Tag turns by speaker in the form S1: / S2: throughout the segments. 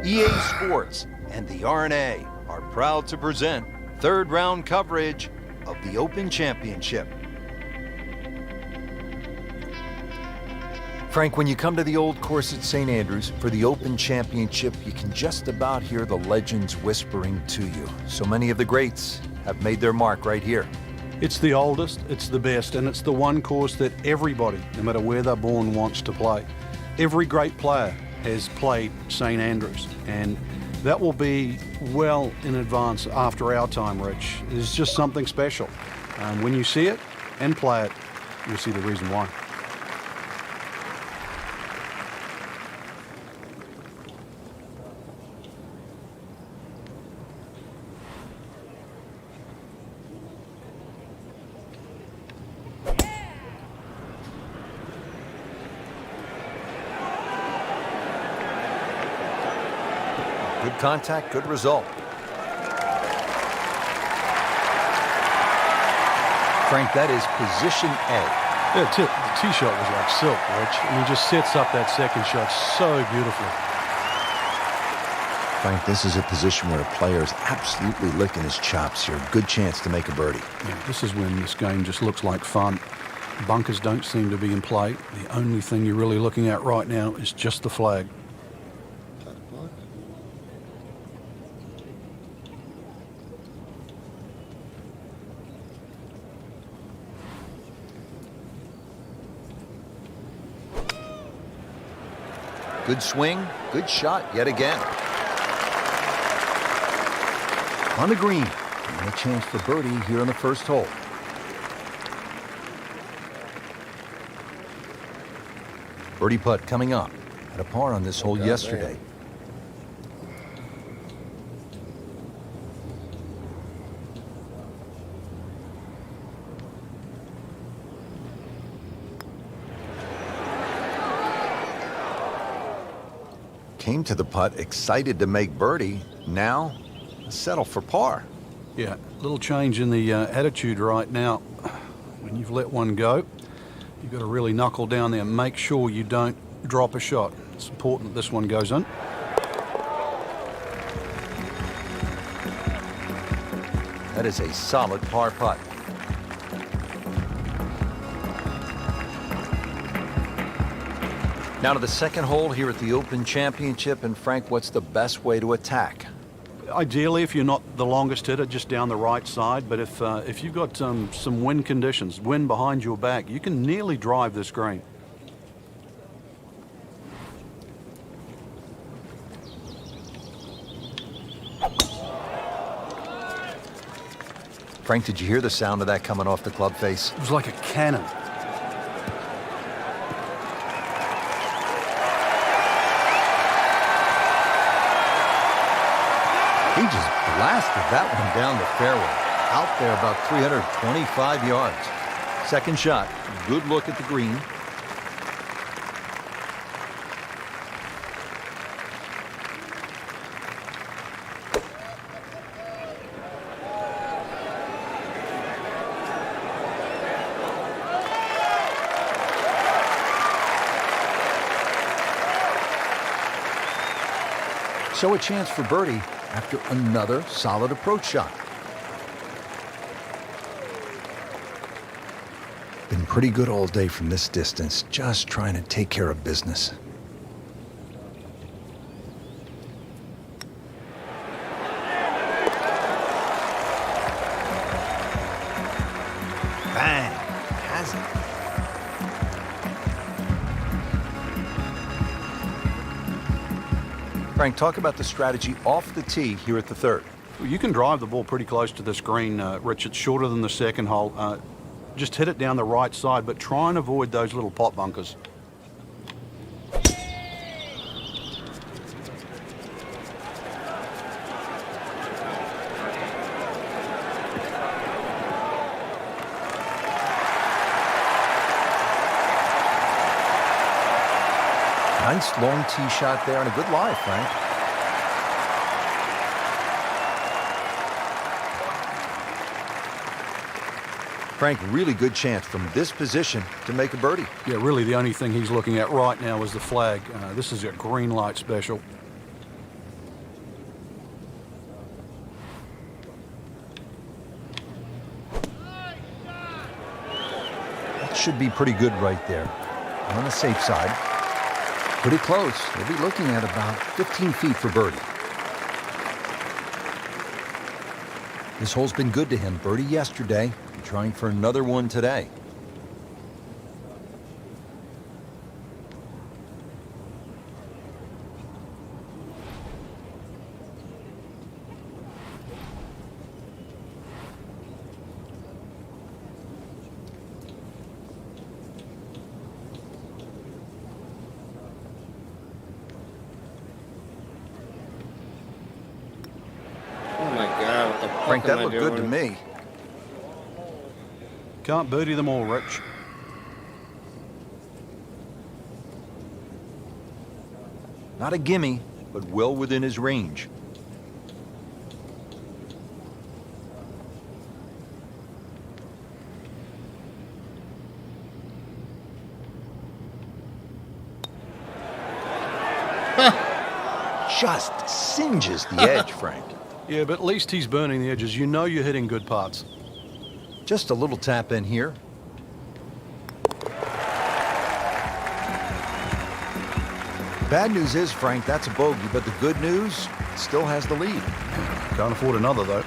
S1: EA Sports and the RNA are proud to present third round coverage of the Open Championship. Frank, when you come to the old course at St. Andrews for the Open Championship, you can just about hear the legends whispering to you. So many of the greats have made their mark right here.
S2: It's the oldest, it's the best, and it's the one course that everybody, no matter where they're born, wants to play. Every great player has played St. Andrews, and that will be well in advance after our time, Rich. It's just something special. When you see it and play it, you'll see the reason why.
S1: Good contact, good result. Frank, that is position A.
S2: Yeah, the tee shot was like silk, Rich. I mean, just sets up that second shot so beautifully.
S1: Frank, this is a position where a player is absolutely licking his chops here. Good chance to make a birdie.
S2: Yeah, this is when this game just looks like fun. Bunkers don't seem to be in play. The only thing you're really looking at right now is just the flag.
S1: Good swing, good shot yet again. On the green, and a chance for birdie here on the first hole. Birdie putt coming up. Had a par on this hole yesterday. Came to the putt excited to make birdie. Now, settle for par.
S2: Yeah, a little change in the attitude right now. When you've let one go, you've got to really knuckle down there and make sure you don't drop a shot. It's important that this one goes in.
S1: That is a solid par putt. Now to the second hole here at the Open Championship. And Frank, what's the best way to attack?
S2: Ideally, if you're not the longest hitter, just down the right side. But if you've got some wind conditions, wind behind your back, you can nearly drive this green.
S1: Frank, did you hear the sound of that coming off the club face?
S2: It was like a cannon.
S1: He just blasted that one down the fairway. Out there about 325 yards. Second shot, good look at the green. So a chance for birdie after another solid approach shot. Been pretty good all day from this distance, just trying to take care of business. Bang! Has it. Frank, talk about the strategy off the tee here at the third.
S2: You can drive the ball pretty close to this green, Rich. It's shorter than the second hole. Just hit it down the right side, but try and avoid those little pot bunkers.
S1: Nice long tee shot there and a good lie, Frank. Frank, really good chance from this position to make a birdie.
S2: Yeah, really the only thing he's looking at right now is the flag. This is a green light special.
S1: should be pretty good right there. On the safe side. Pretty close. We'll be looking at about 15 feet for birdie. This hole's been good to him. Birdie yesterday, and trying for another one today. Frank, that looked good to me.
S2: Can't birdie them all, Rich.
S1: Not a gimme, but well within his range. Just singes the edge, Frank.
S2: Yeah, but at least he's burning the edges. You know you're hitting good parts.
S1: Just a little tap in here. Bad news is, Frank, that's a bogey, but the good news, it still has the lead.
S2: Can't afford another, though.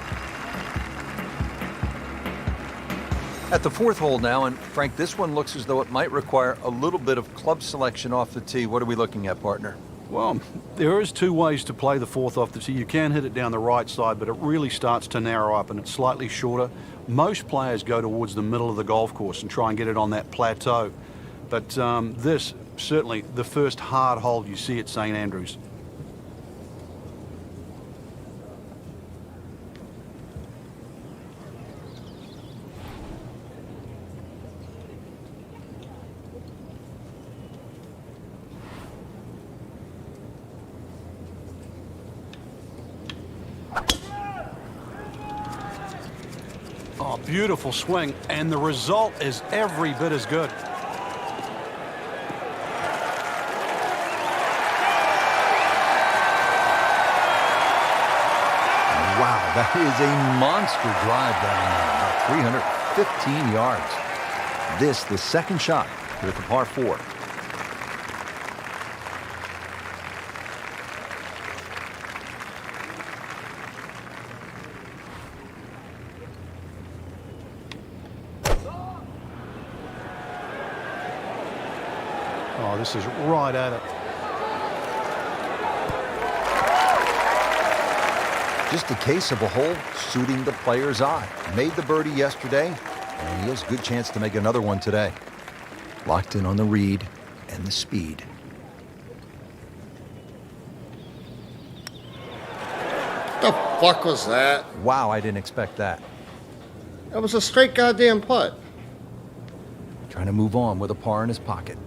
S1: At the fourth hole now, and Frank, this one looks as though it might require a little bit of club selection off the tee. What are we looking at, partner?
S2: Well, there is two ways to play the fourth off the tee. You can hit it down the right side, but it really starts to narrow up and it's slightly shorter. Most players go towards the middle of the golf course and try and get it on that plateau. But this, certainly the first hard hole you see at St. Andrews. Oh, beautiful swing, and the result is every bit as good.
S1: Wow, that is a monster drive down there, about 315 yards. This, the second shot here at the par 4.
S2: Oh, this is right at it.
S1: Just a case of a hole suiting the player's eye. Made the birdie yesterday, and he has a good chance to make another one today. Locked in on the read and the speed.
S3: The fuck was that?
S1: Wow, I didn't expect that.
S3: That was a straight goddamn putt.
S1: Trying to move on with a par in his pocket.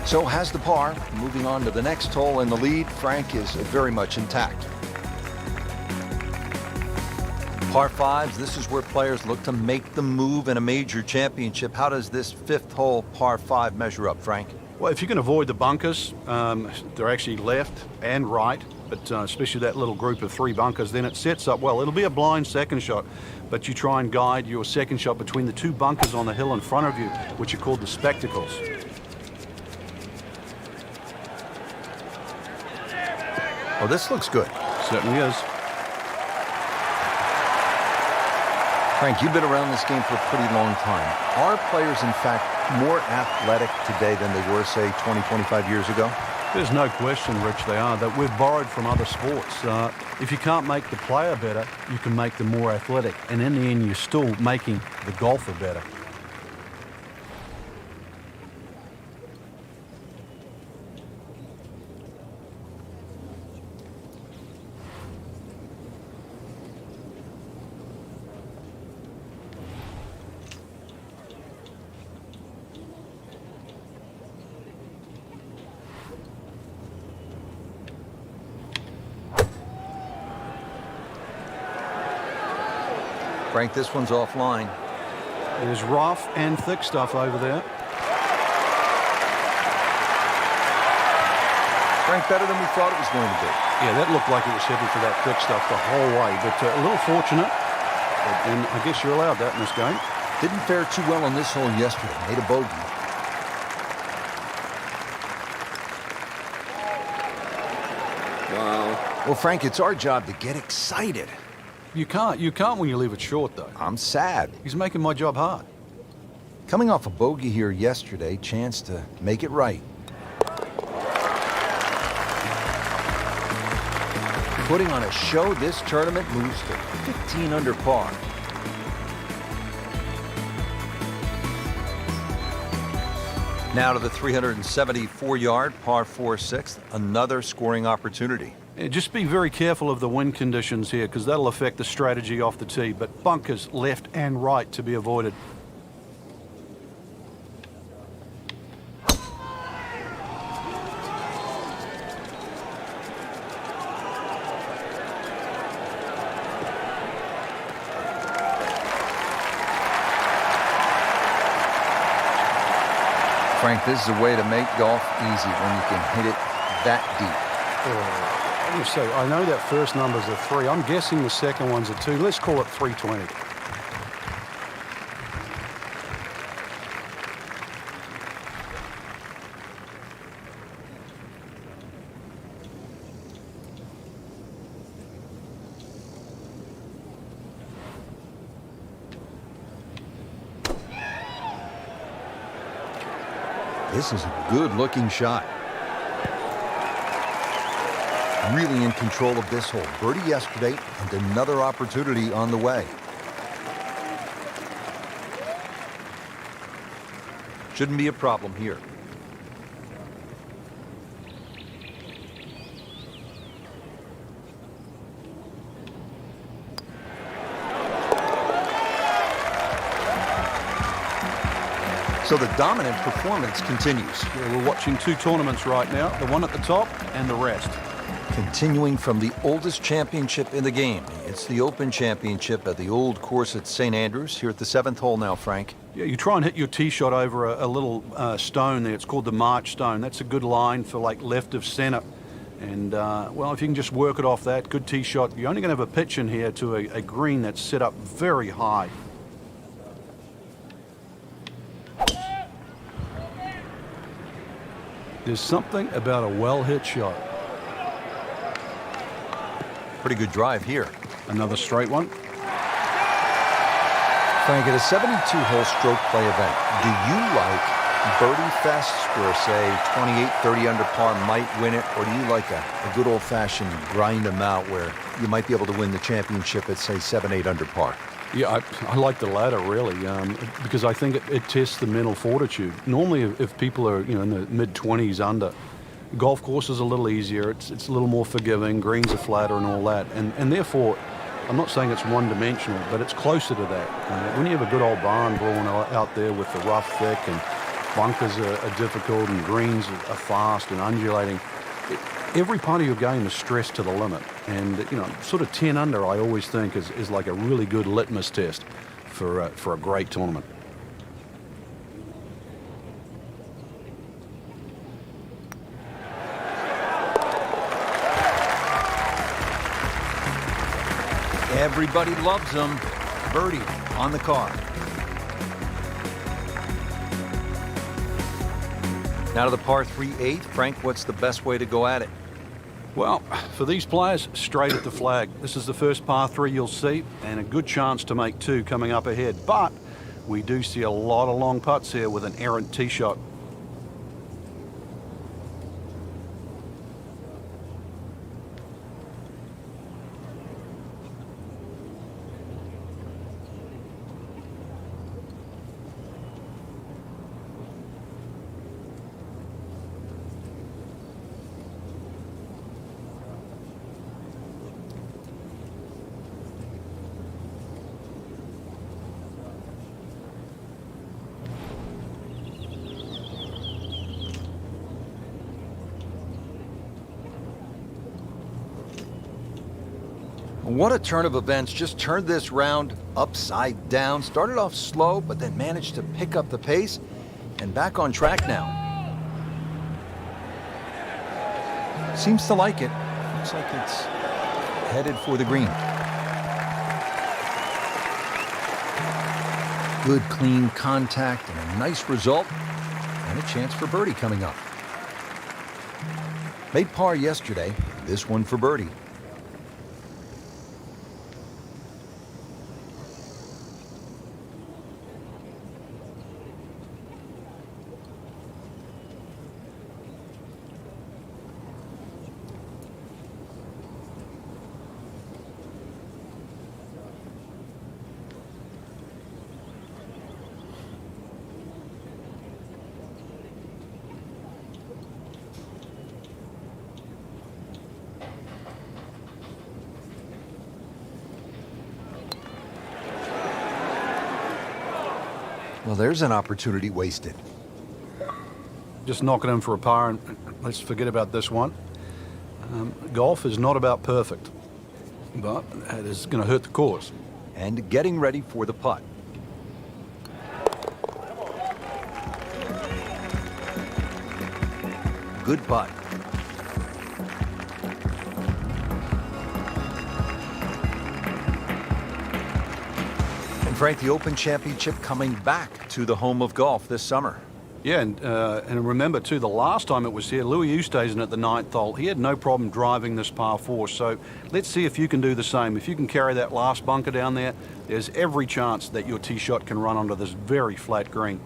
S1: So has the par. Moving on to the next hole, and the lead, Frank, is very much intact. Par 5s, this is where players look to make the move in a major championship. How does this fifth hole par 5 measure up, Frank?
S2: Well, if you can avoid the bunkers, they're actually left and right, but especially that little group of 3 bunkers, then it sets up well. It'll be a blind second shot, but you try and guide your second shot between the 2 bunkers on the hill in front of you, which are called the spectacles.
S1: Oh, this looks good.
S2: Certainly is.
S1: Frank, you've been around this game for a pretty long time. Are players, in fact, more athletic today than they were, say, 20, 25 years ago?
S2: There's no question, Rich, they are. That we've borrowed from other sports. If you can't make the player better, you can make them more athletic. And in the end, you're still making the golfer better.
S1: Frank, this one's offline.
S2: There's rough and thick stuff over there.
S1: Frank, better than we thought it was going to be.
S2: Yeah, that looked like it was headed for that thick stuff the whole way, but a little fortunate, and I guess you're allowed that in this game.
S1: Didn't fare too well on this hole yesterday. Made a bogey.
S3: Wow.
S1: Well, Frank, it's our job to get excited.
S2: You can't when you leave it short, though.
S1: I'm sad.
S2: He's making my job hard.
S1: Coming off a bogey here yesterday, chance to make it right. Putting on a show, this tournament moves to 15 under par. Now to the 374-yard par 4/6, another scoring opportunity.
S2: Yeah, just be very careful of the wind conditions here, because that'll affect the strategy off the tee, but bunkers left and right to be avoided.
S1: Frank, this is a way to make golf easy when you can hit it that deep.
S2: I'm going to say, I know that first number's a 3. I'm guessing the second one's a 2. Let's call it 320.
S1: This is a good-looking shot. Really in control of this hole. Birdie yesterday and another opportunity on the way. Shouldn't be a problem here. So the dominant performance continues.
S2: Yeah, we're watching 2 tournaments right now, the one at the top and the rest.
S1: Continuing from the oldest championship in the game. It's the Open Championship at the old course at St. Andrews. Here at the 7th hole now, Frank.
S2: Yeah, you try and hit your tee shot over a little stone there. It's called the March stone. That's a good line for like left of center. And, well, if you can just work it off that, good tee shot. You're only going to have a pitch in here to a green that's set up very high. There's something about a well-hit shot.
S1: Pretty good drive here.
S2: Another straight one.
S1: Frank, at a 72-hole stroke play event, do you like birdie fests where, say, 28, 30 under par might win it, or do you like a good old-fashioned grind them out where you might be able to win the championship at, say, 7, 8 under par?
S2: Yeah, I like the latter, really, because I think it tests the mental fortitude. Normally, if people are, in the mid-20s under, golf course is a little easier. It's a little more forgiving. Greens are flatter and all that. And therefore, I'm not saying it's one-dimensional, but it's closer to that. When you have a good old barn brawl out there with the rough thick and bunkers are difficult and greens are fast and undulating, every part of your game is stressed to the limit. And, sort of 10 under, I always think, is like a really good litmus test for a great tournament.
S1: Everybody loves them. Birdie on the card. Now to the par 3/8. Frank, what's the best way to go at it?
S2: Well, for these players, straight at the flag. This is the first par 3 you'll see, and a good chance to make 2 coming up ahead. But we do see a lot of long putts here with an errant tee shot.
S1: What a turn of events. Just turned this round upside down. Started off slow, but then managed to pick up the pace and back on track now. Seems to like it. Looks like it's headed for the green. Good, clean contact and a nice result. And a chance for birdie coming up. Made par yesterday. This one for birdie. Well, there's an opportunity wasted.
S2: Just knock it in for a par, and let's forget about this one. Golf is not about perfect, but it is going to hurt the course.
S1: And getting ready for the putt. Good putt. Frank, the Open Championship coming back to the home of golf this summer.
S2: Yeah, and remember, too, the last time it was here, Louis Oosthuizen at the 9th hole, he had no problem driving this par 4. So let's see if you can do the same. If you can carry that last bunker down there, there's every chance that your tee shot can run onto this very flat green.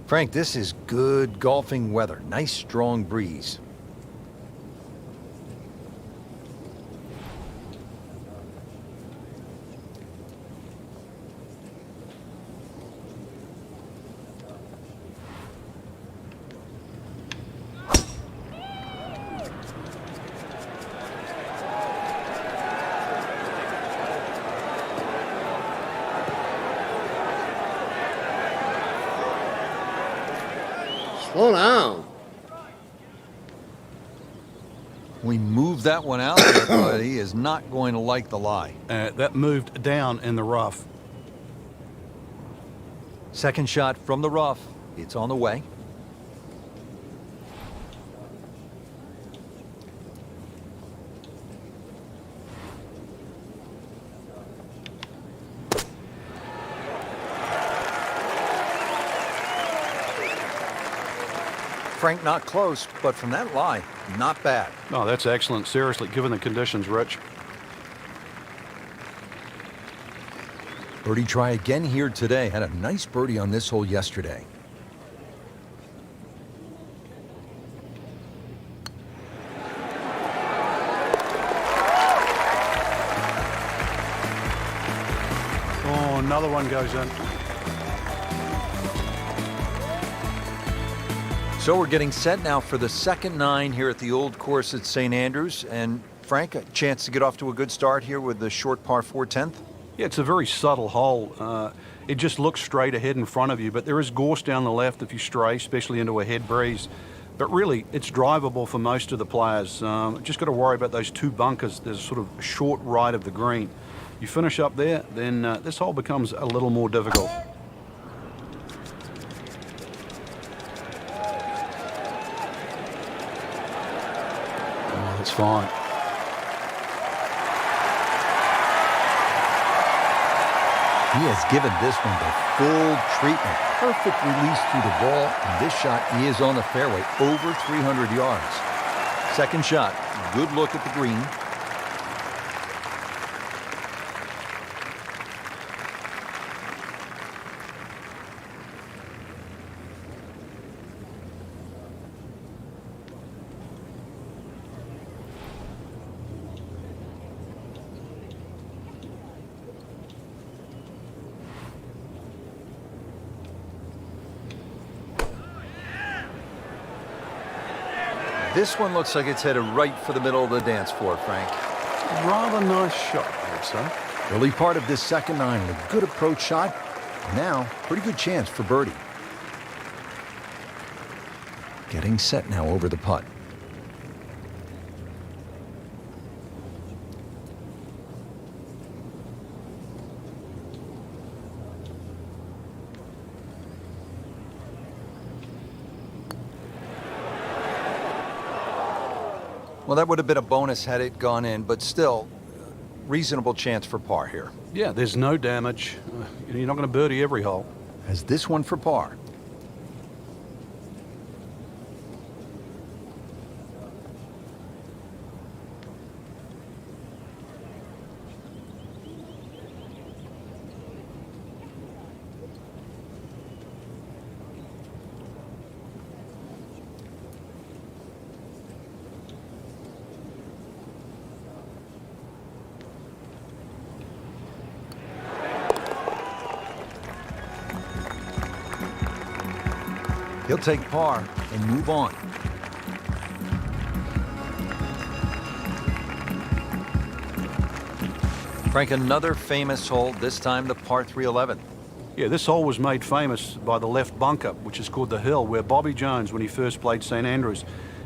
S1: Frank, this is good golfing weather. Nice strong breeze.
S3: Slow down.
S1: We moved that one out there, but he is not going to like the lie.
S2: That moved down in the rough.
S1: Second shot from the rough. It's on the way. Frank, not close, but from that lie, not bad.
S2: Oh, that's excellent. Seriously, given the conditions, Rich.
S1: Birdie try again here today. Had a nice birdie on this hole yesterday.
S2: Oh, another one goes in.
S1: So we're getting set now for the second 9 here at the old course at St. Andrews. And Frank, a chance to get off to a good start here with the short par 4 10th.
S2: Yeah, it's a very subtle hole. It just looks straight ahead in front of you, but there is gorse down the left if you stray, especially into a head breeze. But really, it's drivable for most of the players. Just got to worry about those 2 bunkers. There's sort of a short right of the green. You finish up there, then this hole becomes a little more difficult. Oh, that's fine.
S1: He has given this one the full treatment. Perfect release through the ball, and this shot is on the fairway, over 300 yards. Second shot, good look at the green. This one looks like it's headed right for the middle of the dance floor, Frank.
S2: Rather nice shot, I would say.
S1: Early part of this second 9, a good approach shot. Now, pretty good chance for birdie. Getting set now over the putt. Well, that would have been a bonus had it gone in, but still, reasonable chance for par here.
S2: Yeah, there's no damage. You're not going to birdie every hole.
S1: Has this one for par. He'll take par and move on. Frank, another famous hole, this time the par 311.
S2: Yeah, this hole was made famous by the left bunker, which is called the Hill, where Bobby Jones, when he first played St Andrews,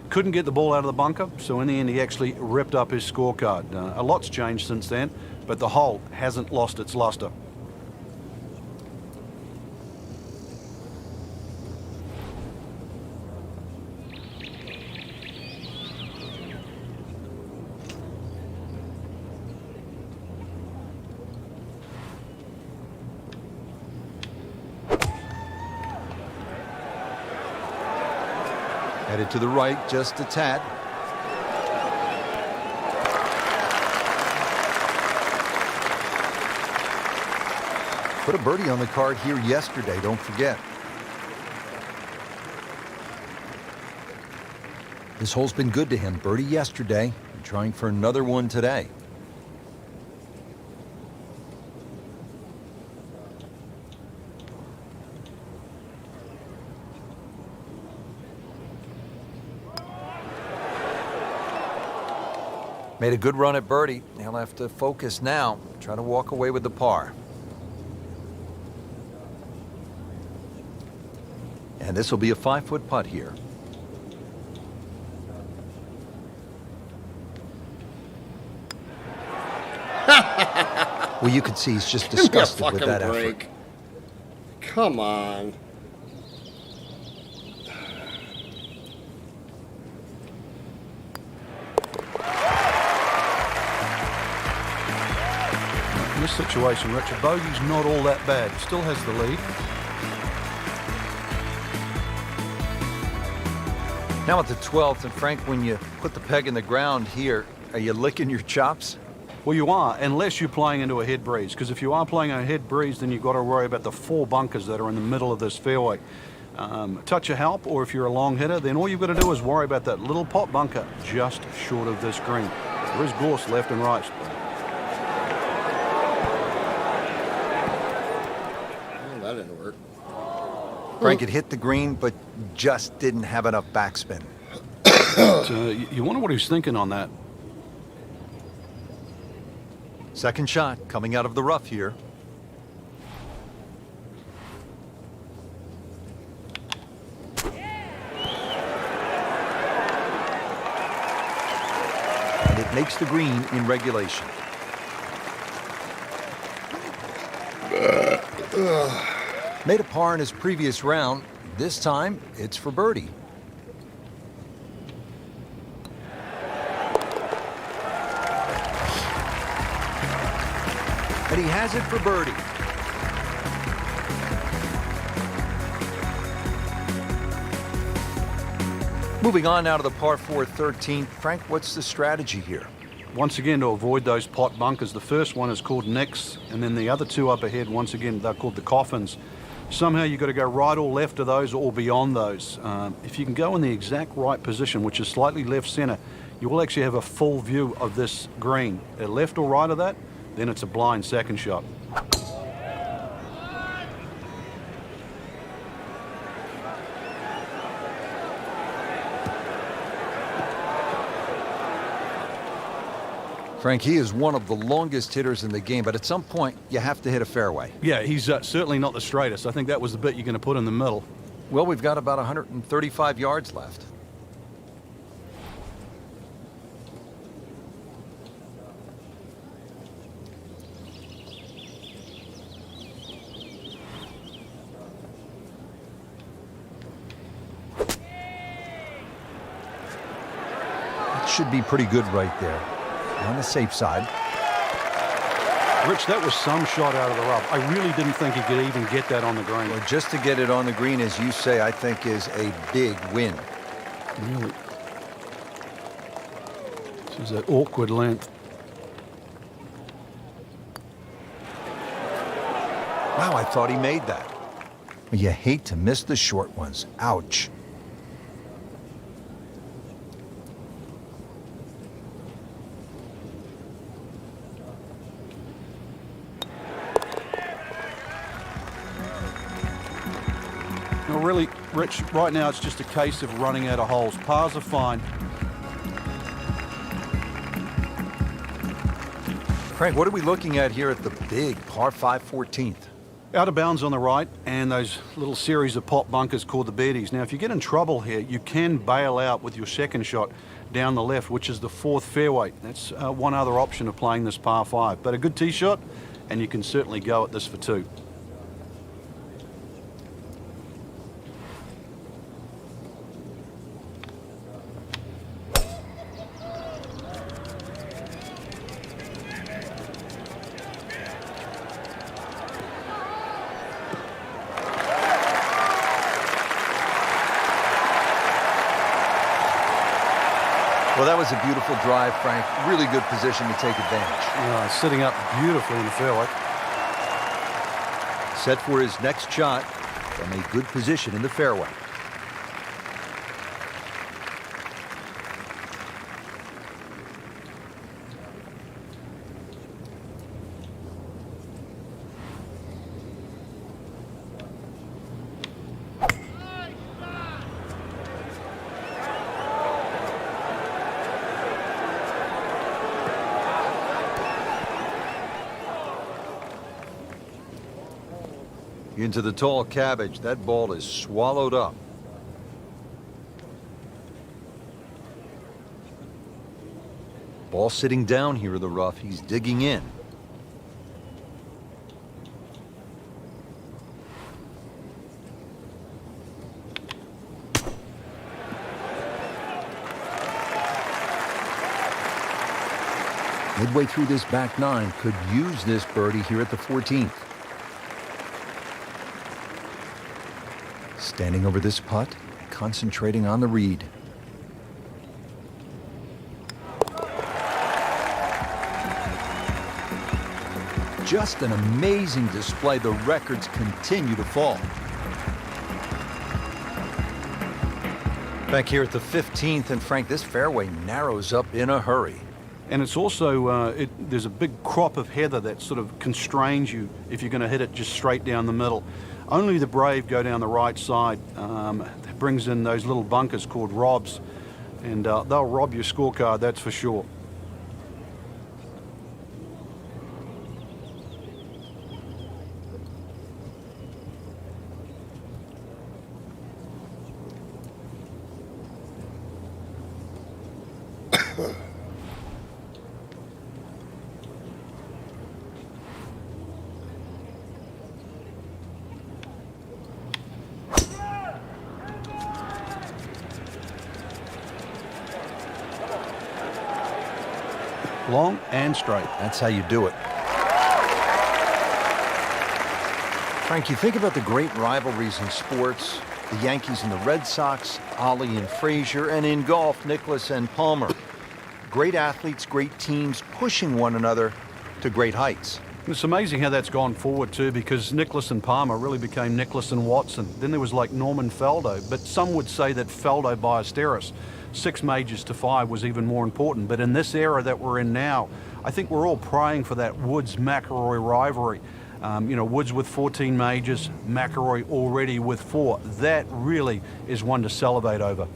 S2: couldn't get the ball out of the bunker, so in the end he actually ripped up his scorecard. A lot's changed since then, but the hole hasn't lost its luster.
S1: Headed to the right, just a tad. Put a birdie on the card here yesterday, don't forget. This hole's been good to him. Birdie yesterday, and trying for another one today. Made a good run at birdie. He'll have to focus now. Try to walk away with the par. And this will be a 5-foot putt here. Well, you could see he's just disgusted with that effort.
S3: Come on.
S2: In this situation, Richard, bogey's not all that bad. Still has the lead.
S1: Now at the 12th, and Frank, when you put the peg in the ground here, are you licking your chops?
S2: Well, you are, unless you're playing into a head breeze, because if you are playing a head breeze, then you've got to worry about the 4 bunkers that are in the middle of this fairway. Touch of help, or if you're a long hitter, then all you've got to do is worry about that little pot bunker just short of this green. There is gorse left and right.
S3: That didn't work.
S1: Frank, it hit the green, but just didn't have enough backspin.
S2: You wonder what he's thinking on that.
S1: Second shot coming out of the rough here. And it makes the green in regulation. Made a par in his previous round. This time, it's for birdie. And he has it for birdie. Moving on now to the par 4 13. Frank, what's the strategy here?
S2: Once again, to avoid those pot bunkers. The first one is called nicks, and then the other 2 up ahead, once again, they're called the coffins. Somehow you've got to go right or left of those or beyond those. If you can go in the exact right position, which is slightly left center, you will actually have a full view of this green. Left or right of that, then it's a blind second shot.
S1: Frank, he is one of the longest hitters in the game, but at some point, you have to hit a fairway.
S2: Yeah, he's certainly not the straightest. I think that was the bit you're going to put in the middle.
S1: Well, we've got about 135 yards left. That should be pretty good right there. On the safe side.
S2: Rich, that was some shot out of the rough. I really didn't think he could even get that on the green.
S1: Well, just to get it on the green, as you say, I think is a big win.
S2: Really. This is that awkward length.
S1: Wow, I thought he made that. You hate to miss the short ones. Ouch.
S2: No, really, Rich, right now it's just a case of running out of holes. Pars are fine.
S1: Frank, what are we looking at here at the big par 5 14th?
S2: Out of bounds on the right, and those little series of pop bunkers called the birdies. Now, if you get in trouble here, you can bail out with your second shot down the left, which is the 4th fairway. That's one other option of playing this par 5. But a good tee shot, and you can certainly go at this for 2.
S1: Well, that was a beautiful drive, Frank. Really good position to take advantage.
S2: Sitting up beautifully in the fairway.
S1: Set for his next shot from a good position in the fairway. Into the tall cabbage. That ball is swallowed up. Ball sitting down here in the rough. He's digging in. Midway through this back 9, could use this birdie here at the 14th. Standing over this putt, concentrating on the read. Just an amazing display. The records continue to fall. Back here at the 15th, and Frank, this fairway narrows up in a hurry.
S2: And it's also, there's a big crop of heather that sort of constrains you if you're going to hit it just straight down the middle. Only the brave go down the right side. That brings in those little bunkers called robs, and they'll rob your scorecard, that's for sure. Long and straight.
S1: That's how you do it. Frank, you think about the great rivalries in sports, the Yankees and the Red Sox, Ollie and Frazier, and in golf, Nicklaus and Palmer. Great athletes, great teams pushing one another to great heights.
S2: It's amazing how that's gone forward too, because Nicklaus and Palmer really became Nicklaus and Watson. Then there was like Norman Faldo, but some would say that Faldo Ballesteros, 6 majors to 5, was even more important. But in this era that we're in now, I think we're all praying for that Woods-McIlroy rivalry. You know, Woods with 14 majors, McIlroy already with 4. That really is one to salivate over.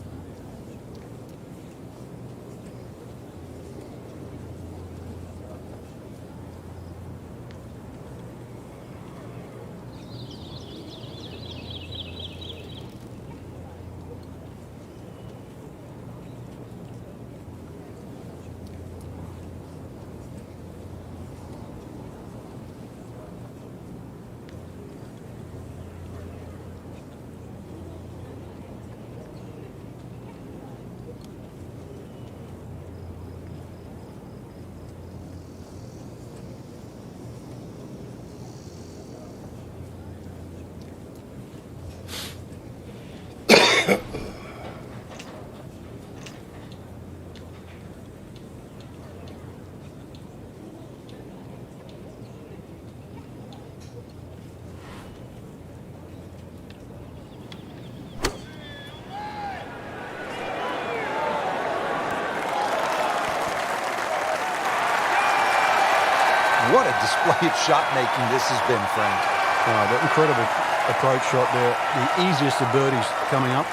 S1: What a display of shot making this has been, Frank.
S2: That incredible approach shot there. The easiest of birdies coming up.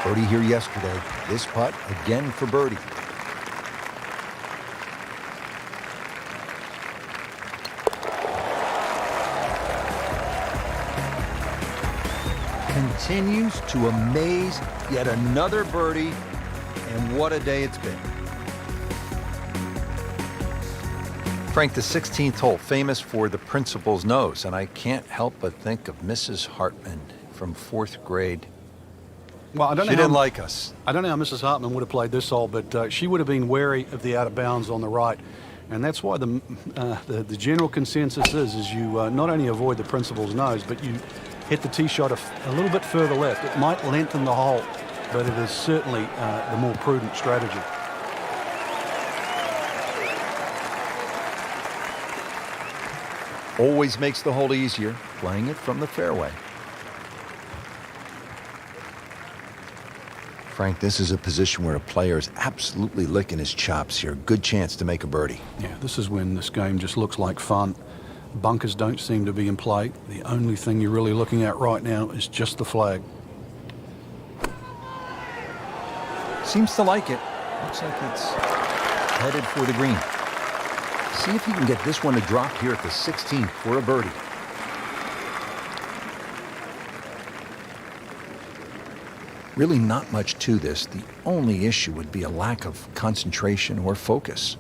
S1: Birdie here yesterday. This putt again for birdie. Continues to amaze. Yet another birdie. And what a day it's been. Frank, the 16th hole, famous for the principal's nose. And I can't help but think of Mrs. Hartman from 4th grade.
S2: Well, I don't know.
S1: She didn't like us.
S2: I don't know how Mrs. Hartman would have played this hole, but she would have been wary of the out of bounds on the right. And that's why the general consensus is you not only avoid the principal's nose, but you hit the tee shot a little bit further left. It might lengthen the hole, but it is certainly the more prudent strategy.
S1: Always makes the hole easier, playing it from the fairway. Frank, this is a position where a player is absolutely licking his chops here. Good chance to make a birdie.
S2: Yeah, this is when this game just looks like fun. Bunkers don't seem to be in play. The only thing you're really looking at right now is just the flag.
S1: Seems to like it. Looks like it's headed for the green. See if he can get this one to drop here at the 16th for a birdie. Really not much to this. The only issue would be a lack of concentration or focus.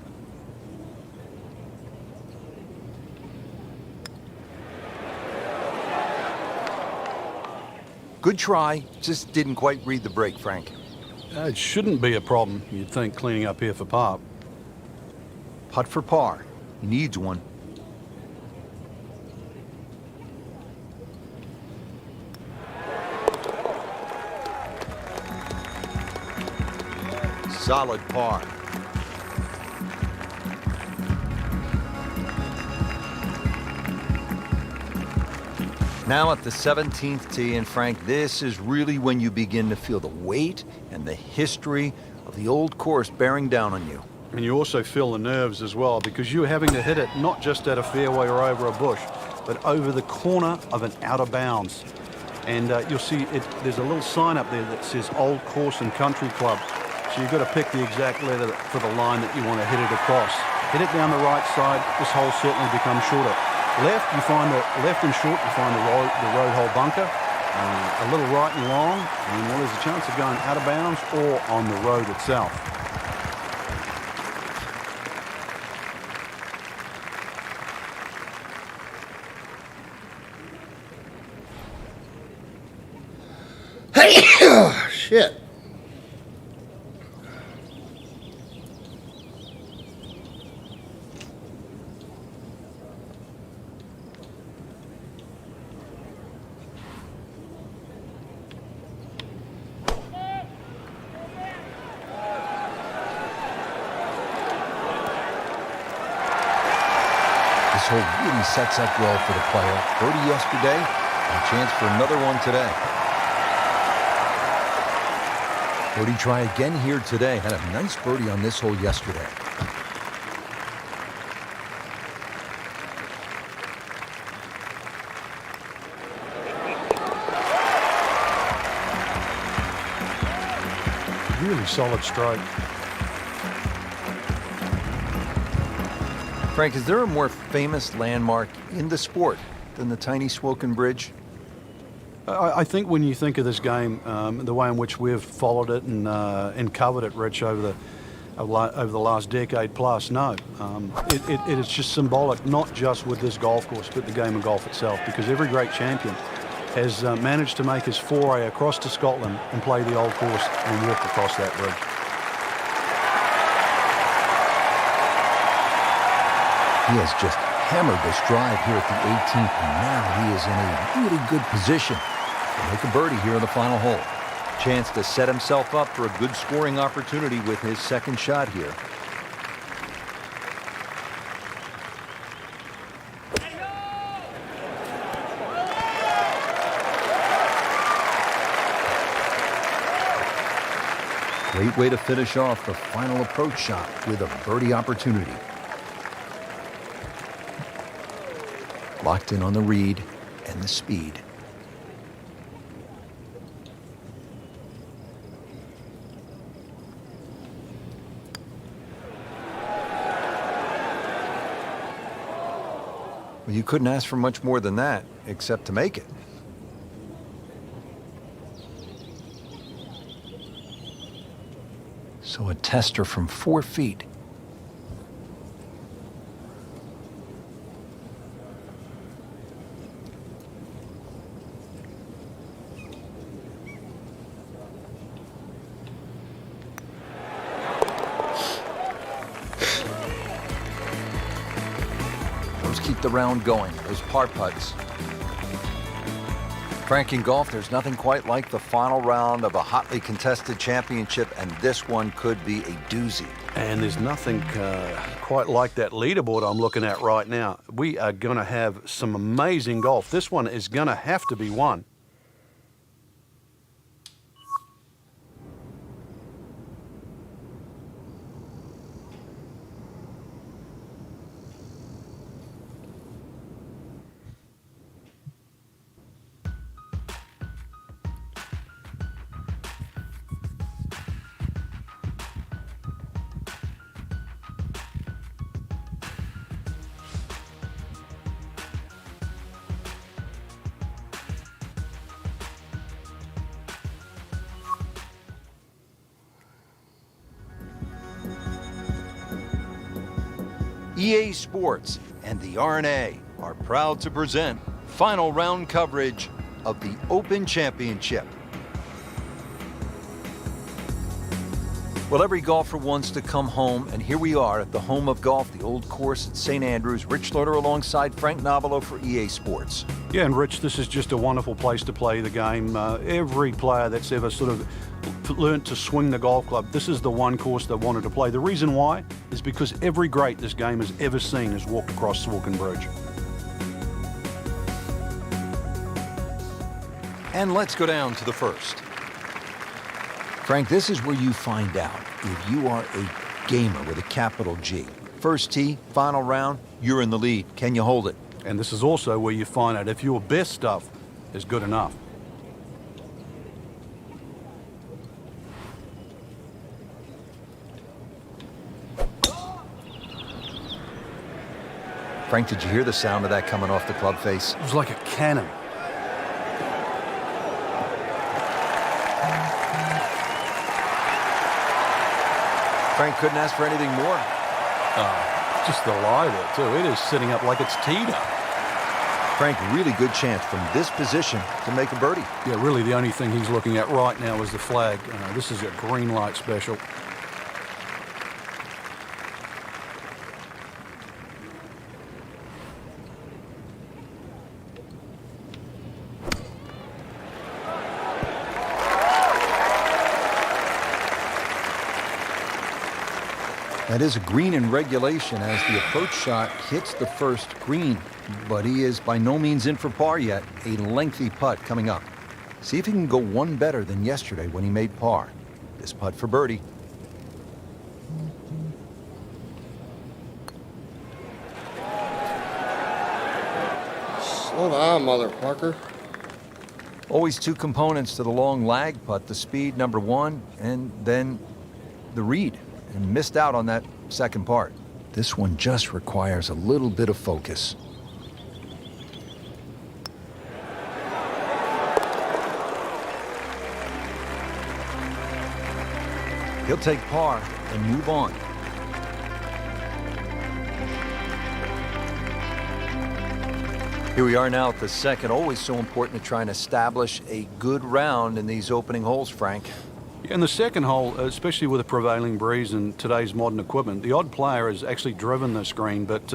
S1: Good try, just didn't quite read the break, Frank.
S2: It shouldn't be a problem, you'd think, cleaning up here for par.
S1: Putt for par. He needs one. Solid par. Now at the 17th tee, and Frank, this is really when you begin to feel the weight and the history of the old course bearing down on you.
S2: And you also feel the nerves as well, because you're having to hit it not just at a fairway or over a bush, but over the corner of an out of bounds. And you'll see there's a little sign up there that says Old Course and Country Club. So you've got to pick the exact letter for the line that you want to hit it across. Hit it down the right side, this hole certainly becomes shorter. Left, you find the left and short, you find the road hole bunker. A little right and long, and well, there's a chance of going out of bounds or on the road itself.
S3: Shit.
S1: This hole really sets up well for the player. Birdie yesterday, and a chance for another one today. Birdie try again here today. Had a nice birdie on this hole yesterday.
S2: Really solid stroke.
S1: Frank, is there a more famous landmark in the sport than the tiny Swoken Bridge?
S2: I think when you think of this game, the way in which we've followed it and covered it, Rich, over the last decade plus, no. It is just symbolic, not just with this golf course, but the game of golf itself, because every great champion has managed to make his foray across to Scotland and play the old course and walk across that bridge.
S1: He has just hammered this drive here at the 18th, and now he is in a really good position to make a birdie here in the final hole. Chance to set himself up for a good scoring opportunity with his second shot here. Great way to finish off the final approach shot with a birdie opportunity. Locked in on the read and the speed. Well, you couldn't ask for much more than that, except to make it. So a tester from 4 feet. Those keep the round going, those par putts. Frank, in golf, there's nothing quite like the final round of a hotly contested championship, and this one could be a doozy.
S2: And there's nothing quite like that leaderboard I'm looking at right now. We are going to have some amazing golf. This one is going to have to be won.
S1: EA Sports and the R&A are proud to present final round coverage of the Open Championship. Well, every golfer wants to come home, and here we are at the home of golf, the old course at St. Andrews. Rich Slaughter alongside Frank Nobilo for EA Sports.
S2: Yeah, and Rich, this is just a wonderful place to play the game. Every player that's ever sort of learned to swing the golf club, this is the one course they wanted to play. The reason why is because every great this game has ever seen has walked across Swanton Bridge.
S1: And let's go down to the first. Frank, this is where you find out if you are a gamer with a capital G. First tee, final round, you're in the lead. Can you hold it?
S2: And this is also where you find out if your best stuff is good enough.
S1: Frank, did you hear the sound of that coming off the club face?
S2: It was like a cannon.
S1: Frank couldn't ask for anything more.
S2: Just the lie there, too. It is sitting up like it's teed up.
S1: Frank, really good chance from this position to make a birdie.
S2: Yeah, really the only thing he's looking at right now is the flag. This is a green light special.
S1: That is a green in regulation as the approach shot hits the first green, but he is by no means in for par yet. A lengthy putt coming up. See if he can go one better than yesterday when he made par. This putt for birdie.
S3: Slow down, motherfucker.
S1: Always two components to the long lag putt, the speed, number one, and then the read. And missed out on that second part. This one just requires a little bit of focus. He'll take par and move on. Here we are now at the second. Always so important to try and establish a good round in these opening holes, Frank.
S2: In the second hole, especially with a prevailing breeze and today's modern equipment, the odd player has actually driven this green, but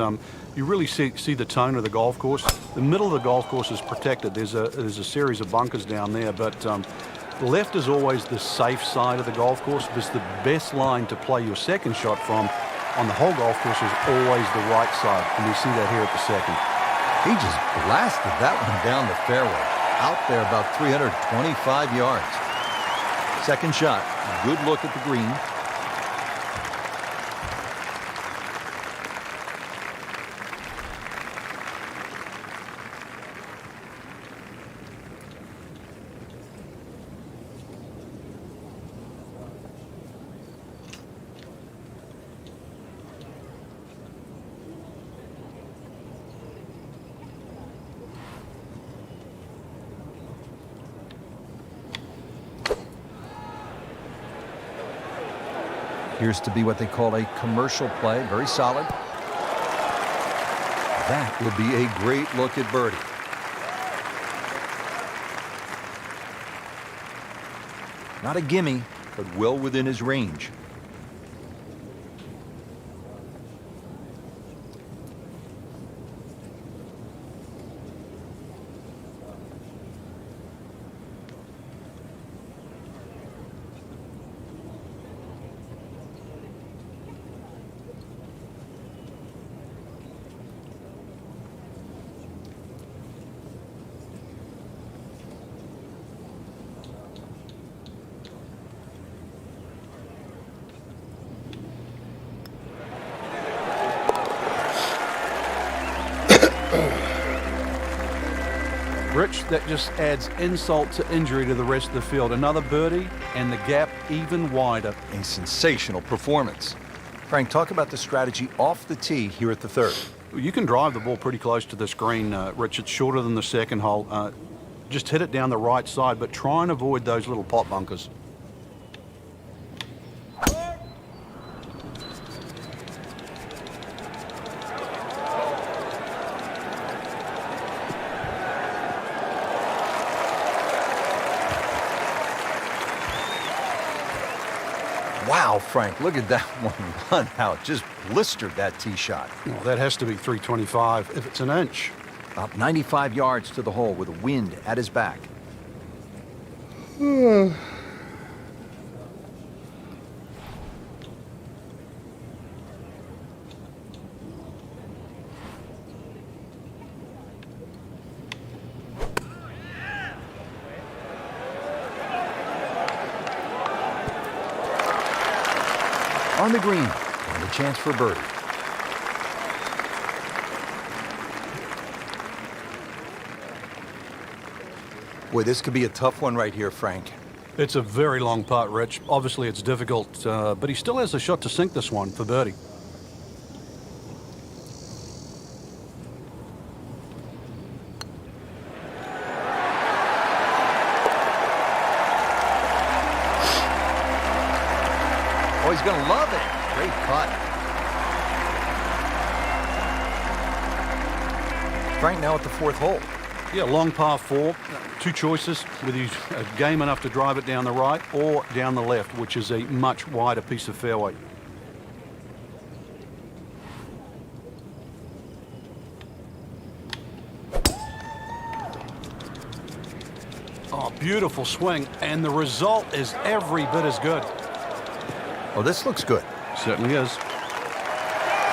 S2: you really see the tone of the golf course. The middle of the golf course is protected. There's a series of bunkers down there, but the left is always the safe side of the golf course. It's the best line to play your second shot from on the whole golf course is always the right side, and we see that here at the second.
S1: He just blasted that one down the fairway, out there about 325 yards. Second shot, good look at the green. Appears to be what they call a commercial play. Very solid. That would be a great look at birdie. Not a gimme, but well within his range.
S2: Rich, that just adds insult to injury to the rest of the field. Another birdie, and the gap even wider.
S1: A sensational performance. Frank, talk about the strategy off the tee here at the third.
S2: You can drive the ball pretty close to this green, Rich. It's shorter than the second hole. Just hit it down the right side, but try and avoid those little pot bunkers.
S1: Wow, Frank, look at that one run out. Just blistered that tee shot.
S2: Well, that has to be 325 if it's an inch.
S1: About 95 yards to the hole with a wind at his back. On the green, and a chance for birdie. Boy, this could be a tough one right here, Frank.
S2: It's a very long putt, Rich. Obviously, it's difficult, but he still has a shot to sink this one for birdie.
S1: Oh, he's going to love it. Great putt. Frank, now at the fourth hole.
S2: Yeah, long par four. Two choices, whether you game enough to drive it down the right or down the left, which is a much wider piece of fairway. Oh, beautiful swing, and the result is every bit as good.
S1: Oh, this looks good.
S2: Certainly is.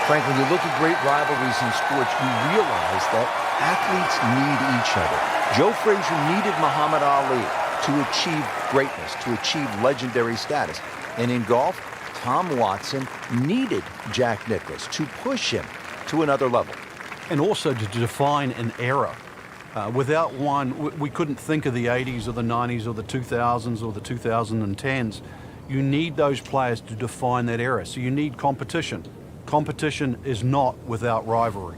S1: Frank, when you look at great rivalries in sports, you realize that athletes need each other. Joe Frazier needed Muhammad Ali to achieve greatness, to achieve legendary status. And in golf, Tom Watson needed Jack Nicklaus to push him to another level.
S2: And also to define an era. Without one, we couldn't think of the 80s or the 90s or the 2000s or the 2010s. You need those players to define that era. So you need competition. Competition is not without rivalry.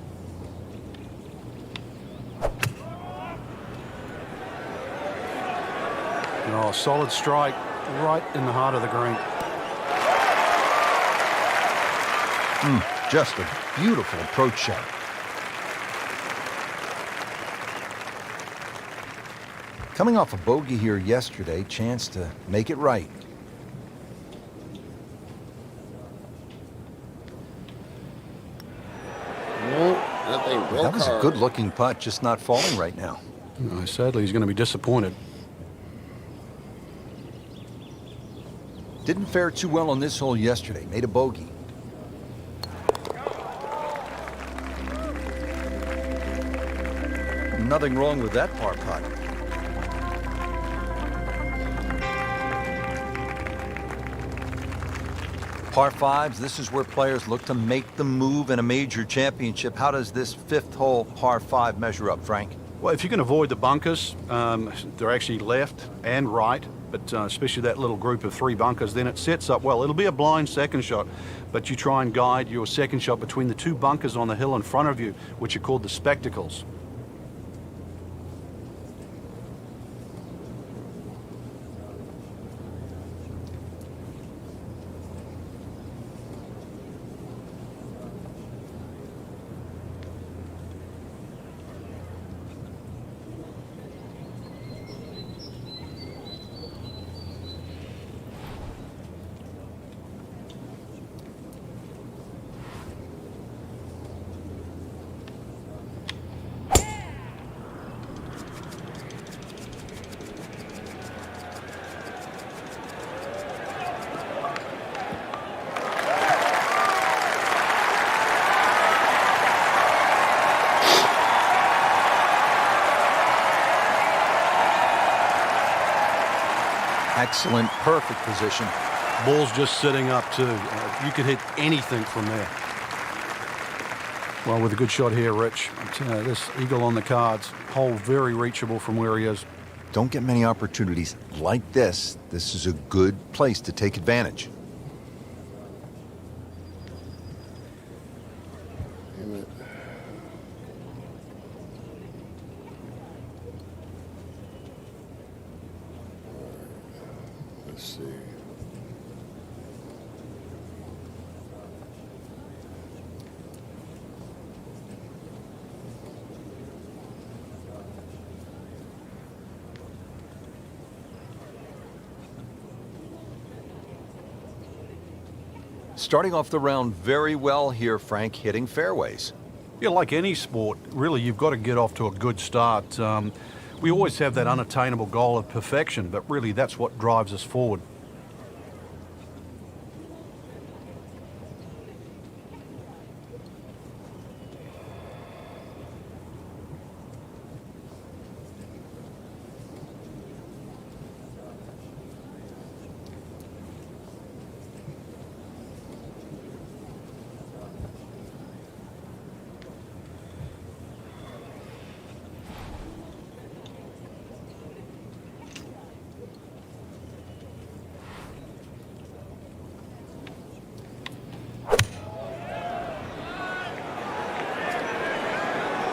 S2: Oh, solid strike right in the heart of the green.
S1: Just a beautiful approach shot. Coming off a bogey here yesterday, chance to make it right. That was a good-looking putt, just not falling right now.
S2: Sadly, he's going to be disappointed.
S1: Didn't fare too well on this hole yesterday. Made a bogey. Nothing wrong with that par putt. Par fives, this is where players look to make the move in a major championship. How does this fifth hole par five measure up, Frank?
S2: Well, if you can avoid the bunkers, they're actually left and right, but especially that little group of three bunkers, then it sets up well. It'll be a blind second shot, but you try and guide your second shot between the two bunkers on the hill in front of you, which are called the spectacles.
S1: Excellent, perfect position.
S2: Ball's just sitting up too. You could hit anything from there. Well, with a good shot here, Rich. This eagle on the cards. Hole very reachable from where he is.
S1: Don't get many opportunities like this. This is a good place to take advantage.
S3: Damn it. Let's see.
S1: Starting off the round very well here, Frank, hitting fairways.
S2: Yeah, like any sport, really, you've got to get off to a good start. We always have that unattainable goal of perfection, but really that's what drives us forward.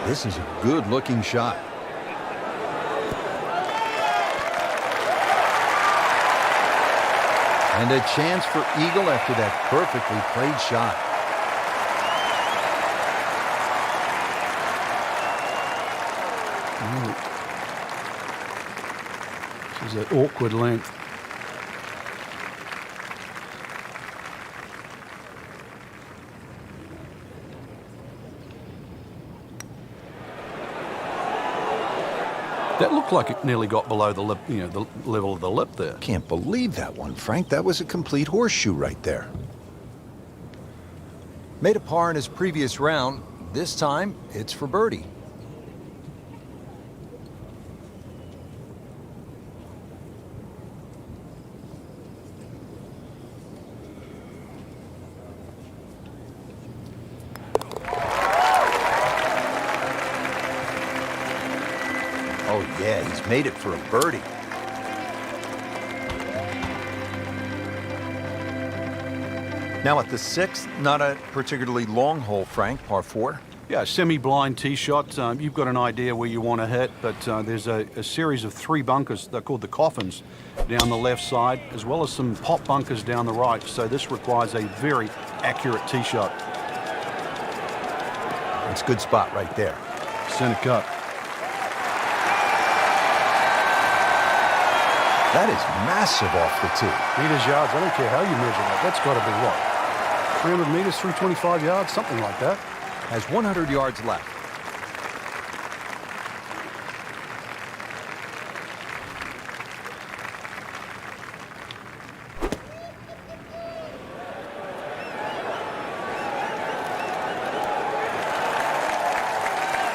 S1: This is a good-looking shot. And a chance for eagle after that perfectly played shot.
S2: This is an awkward length. That looked like it nearly got below the lip, the level of the lip there.
S1: Can't believe that one, Frank. That was a complete horseshoe right there. Made a par in his previous round. This time, it's for birdie. Oh, yeah, he's made it for a birdie. Now at the sixth, not a particularly long hole, Frank, par 4.
S2: Yeah, semi-blind tee shot. You've got an idea where you want to hit, but there's a series of 3 bunkers. They're called the coffins down the left side, as well as some pop bunkers down the right. So this requires a very accurate tee shot.
S1: That's a good spot right there.
S2: Center cut.
S1: That is massive off the tee.
S2: Meters, yards, I don't care how you measure that. That's got to be what? 300 meters, 325 yards, something like that.
S1: Has 100 yards left.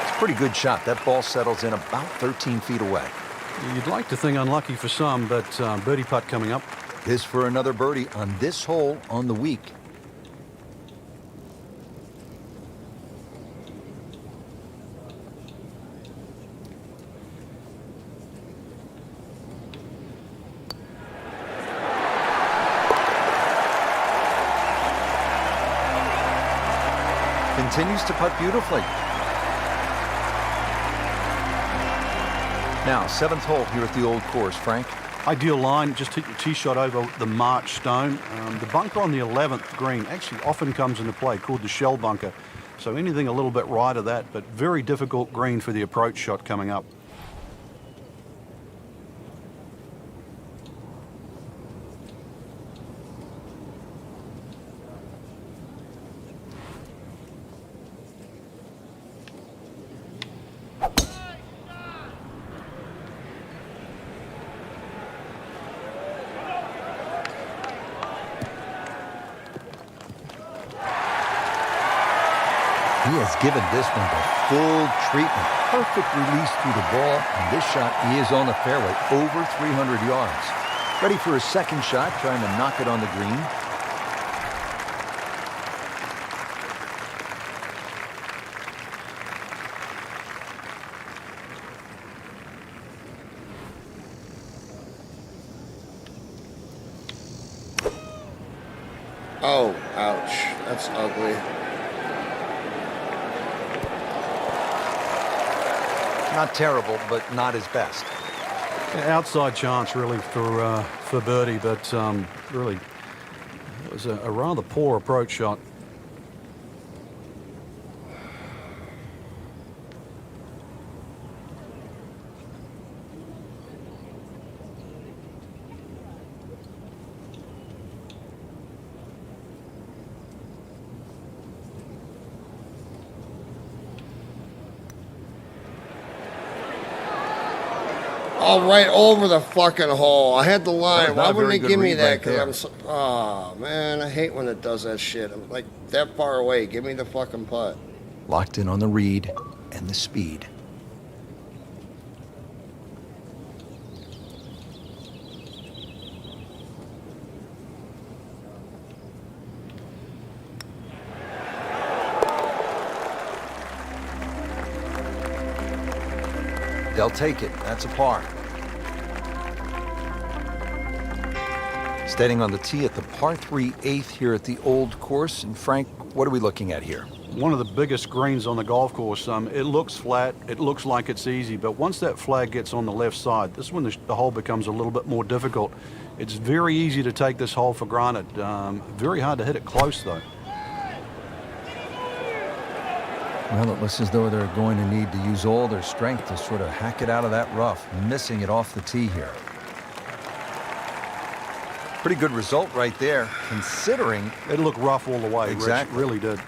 S1: It's a pretty good shot. That ball settles in about 13 feet away.
S2: You'd like to think unlucky for some, but birdie putt coming up.
S1: This for another birdie on this hole on the week. Continues to putt beautifully. Now, 7th hole here at the old course, Frank.
S2: Ideal line, just hit your tee shot over the march stone. The bunker on the 11th green actually often comes into play, called the shell bunker. So anything a little bit right of that, but very difficult green for the approach shot coming up.
S1: He has given this one the full treatment. Perfect release through the ball, and this shot is on the fairway, over 300 yards. Ready for his second shot, trying to knock it on the green.
S3: Oh, ouch. That's ugly.
S1: Not terrible, but not his best.
S2: Yeah, outside chance really for birdie, but really it was a rather poor approach shot.
S3: Oh, right over the fucking hole. I had the line.
S1: That was
S3: Why
S1: not a
S3: wouldn't
S1: very
S3: it
S1: good
S3: give me
S1: read
S3: that?
S1: right
S3: Because
S1: there.
S3: I'm so... Oh, man. I hate when it does that shit. I'm like that far away. Give me the fucking putt.
S1: Locked in on the read and the speed. They'll take it. That's a par. Standing on the tee at the par 3 8th here at the old course. And Frank, what are we looking at here?
S2: One of the biggest greens on the golf course. It looks flat. It looks like it's easy, but once that flag gets on the left side, this is when the hole becomes a little bit more difficult. It's very easy to take this hole for granted. Very hard to hit it close, though.
S1: Well, it looks as though they're going to need to use all their strength to sort of hack it out of that rough, missing it off the tee here. Pretty good result right there, considering...
S2: It looked rough all the way,
S1: Exactly.
S2: Rich. It really did.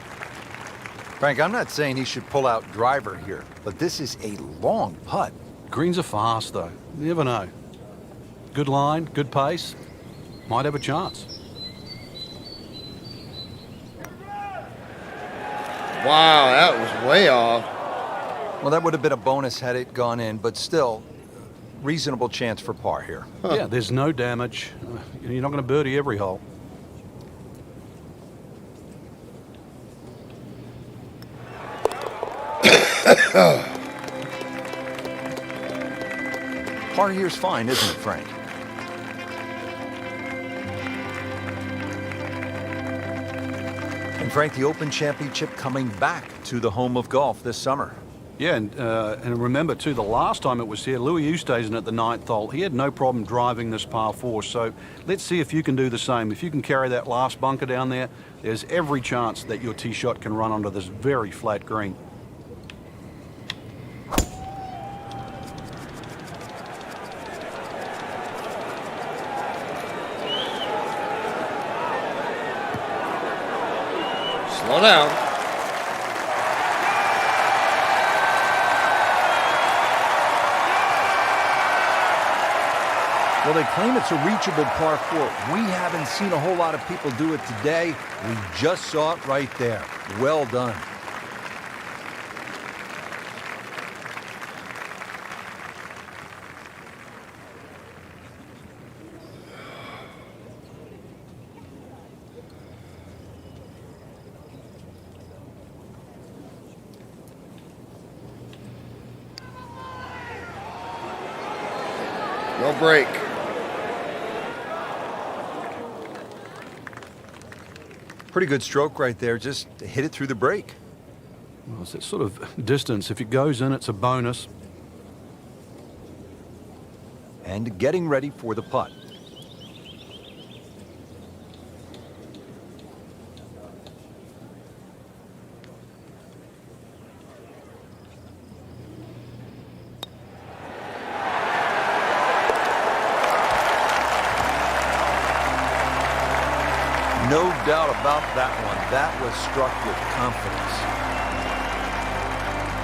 S1: Frank, I'm not saying he should pull out driver here, but this is a long putt.
S2: Greens are fast, though. You never know. Good line, good pace. Might have a chance.
S3: Wow, that was way off.
S1: Well, that would have been a bonus had it gone in, but still, reasonable chance for par here.
S2: Yeah, there's no damage. You're not going to birdie every hole.
S1: Par here's fine, isn't it, Frank? And Frank, the Open Championship coming back to the home of golf this summer.
S2: Yeah, and remember, too, the last time it was here, Louis Oosthuizen at the 9th hole, he had no problem driving this par 4. So let's see if you can do the same. If you can carry that last bunker down there, there's every chance that your tee shot can run onto this very flat green.
S3: Slow down.
S1: Well, they claim it's a reachable par 4. We haven't seen a whole lot of people do it today. We just saw it right there. Well done.
S3: No break.
S1: Pretty good stroke right there. Just hit it through the break.
S2: Well, it's that sort of distance. If it goes in, it's a bonus.
S1: And getting ready for the putt. No doubt about that one. That was struck with confidence.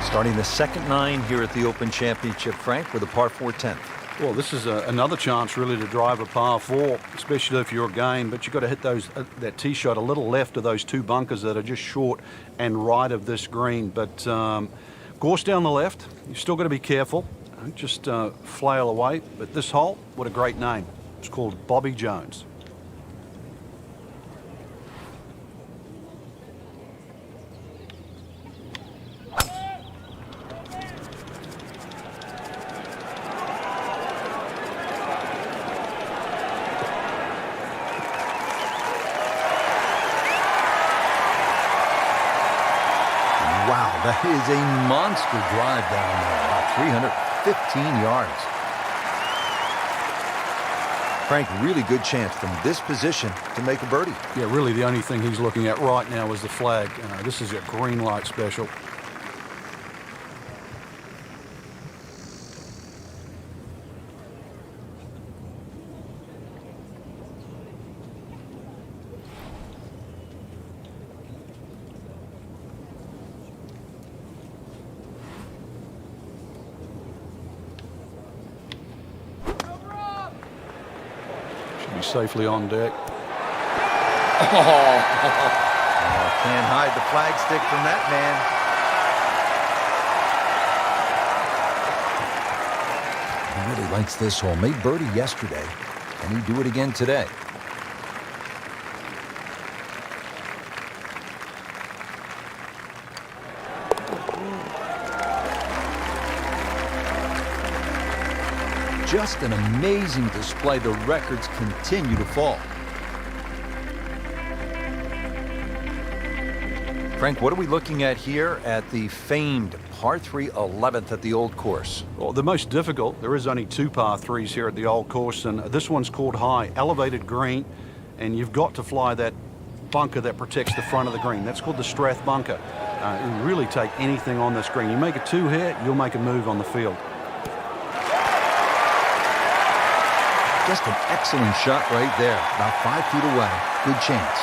S1: Starting the second 9 here at the Open Championship, Frank, with a par 4 10th.
S2: Well, this is another chance really to drive a par 4, especially if you're a game, but you've got to hit those that tee shot a little left of those two bunkers that are just short and right of this green. But course down the left, you've still got to be careful. Don't just flail away. But this hole, what a great name. It's called Bobby Jones.
S1: Wow, that is a monster drive down there, about 315 yards. Frank, really good chance from this position to make a birdie.
S2: Yeah, really the only thing he's looking at right now is the flag. This is a green light special. Be safely on deck.
S1: Oh, can't hide the flagstick from that man. He really likes this hole. Made birdie yesterday. Can he do it again today? Just an amazing display. The records continue to fall. Frank, what are we looking at here at the famed par 3 11th at the Old Course?
S2: Well, the most difficult, there is only 2 par 3s here at the Old Course, and this one's called high, elevated green, and you've got to fly that bunker that protects the front of the green. That's called the Strath bunker. You really take anything on this green. You make a 2 here, you'll make a move on the field.
S1: Just an excellent shot right there. About 5 feet away. Good chance.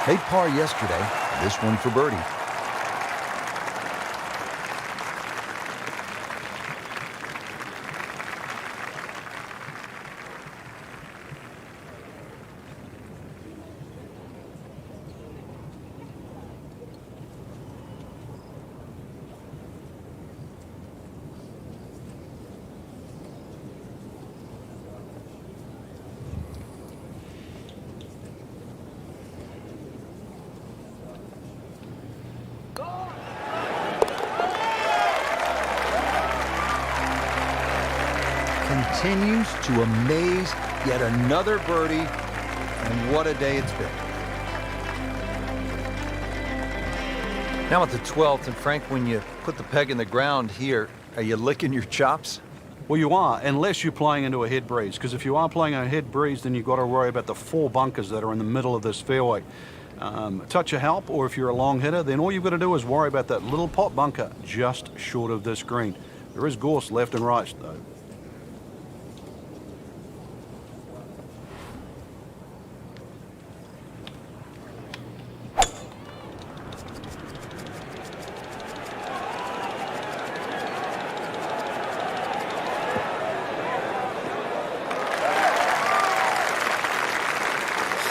S1: Made par yesterday. This one for birdie. Continues to amaze. Yet another birdie, and what a day it's been. Now at the 12th, and Frank, when you put the peg in the ground here, are you licking your chops?
S2: Well, you are, unless you're playing into a head breeze, because if you are playing a head breeze, then you've got to worry about the 4 bunkers that are in the middle of this fairway. Touch of help, or if you're a long hitter, then all you've got to do is worry about that little pot bunker just short of this green. There is gorse left and right, though.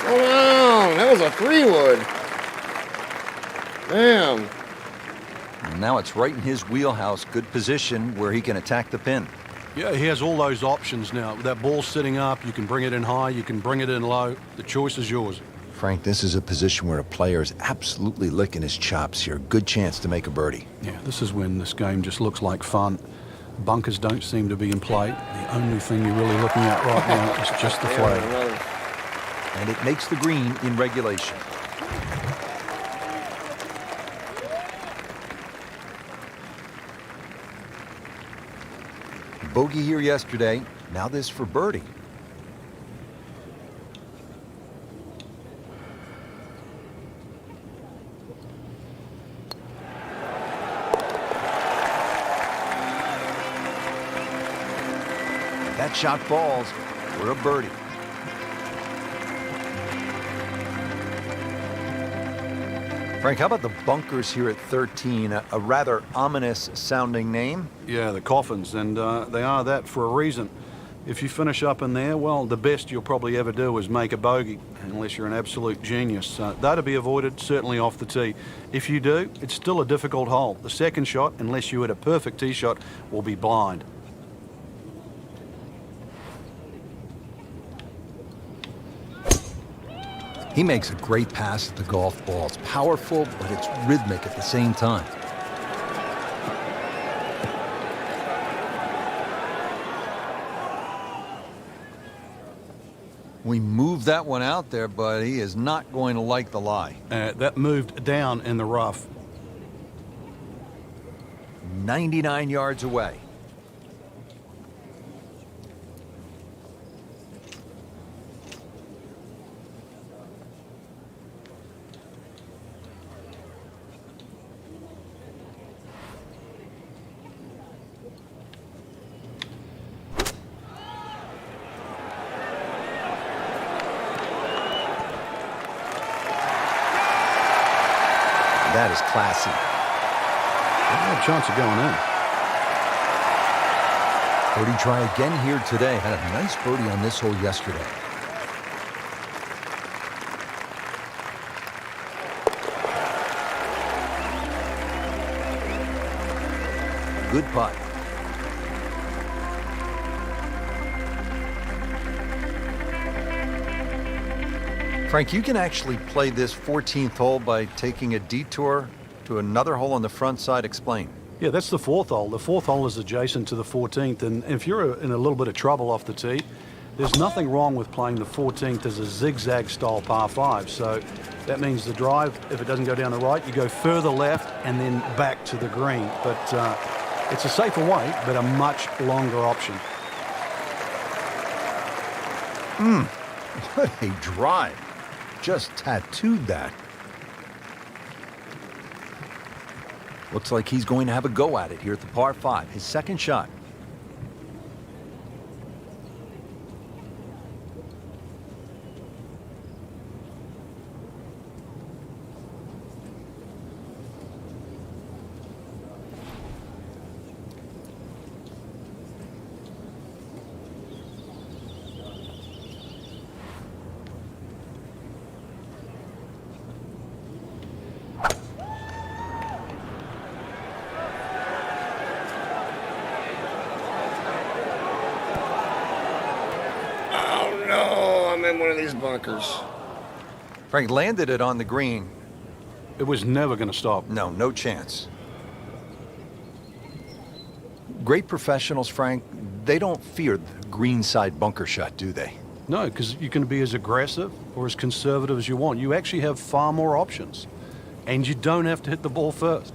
S3: Slow down. That was a 3-wood. Damn.
S1: And now it's right in his wheelhouse. Good position where he can attack the pin.
S2: Yeah, he has all those options now. With that ball sitting up, you can bring it in high, you can bring it in low. The choice is yours.
S1: Frank, this is a position where a player is absolutely licking his chops here. Good chance to make a birdie.
S2: Yeah, this is when this game just looks like fun. Bunkers don't seem to be in play. The only thing you're really looking at right now is just the flag.
S1: And it makes the green in regulation. Bogey here yesterday. Now this for birdie. That shot falls for a birdie. Frank, how about the bunkers here at 13? A rather ominous sounding name.
S2: Yeah, the coffins, and they are that for a reason. If you finish up in there, well, the best you'll probably ever do is make a bogey, unless you're an absolute genius. That'll be avoided, certainly off the tee. If you do, it's still a difficult hole. The second shot, unless you hit a perfect tee shot, will be blind.
S1: He makes a great pass at the golf ball. It's powerful, but it's rhythmic at the same time. We moved that one out there, but he is not going to like the lie.
S2: That moved down in the rough.
S1: 99 yards away. That is classy.
S2: No chance of going in.
S1: Birdie try again here today. Had a nice birdie on this hole yesterday. Good putt. Frank, you can actually play this 14th hole by taking a detour to another hole on the front side. Explain.
S2: Yeah, that's the 4th hole. The 4th hole is adjacent to the 14th, and if you're in a little bit of trouble off the tee, there's nothing wrong with playing the 14th as a zigzag style par 5. So that means the drive, if it doesn't go down the right, you go further left and then back to the green. But it's a safer way, but a much longer option.
S1: What a drive. Just tattooed that. Looks like he's going to have a go at it here at the par 5, his second shot.
S3: In one of these bunkers.
S1: Frank landed it on the green.
S2: It was never going to stop.
S1: No chance. Great professionals, Frank, they don't fear the greenside bunker shot, do they?
S2: No, because you can be as aggressive or as conservative as you want. You actually have far more options, and you don't have to hit the ball first.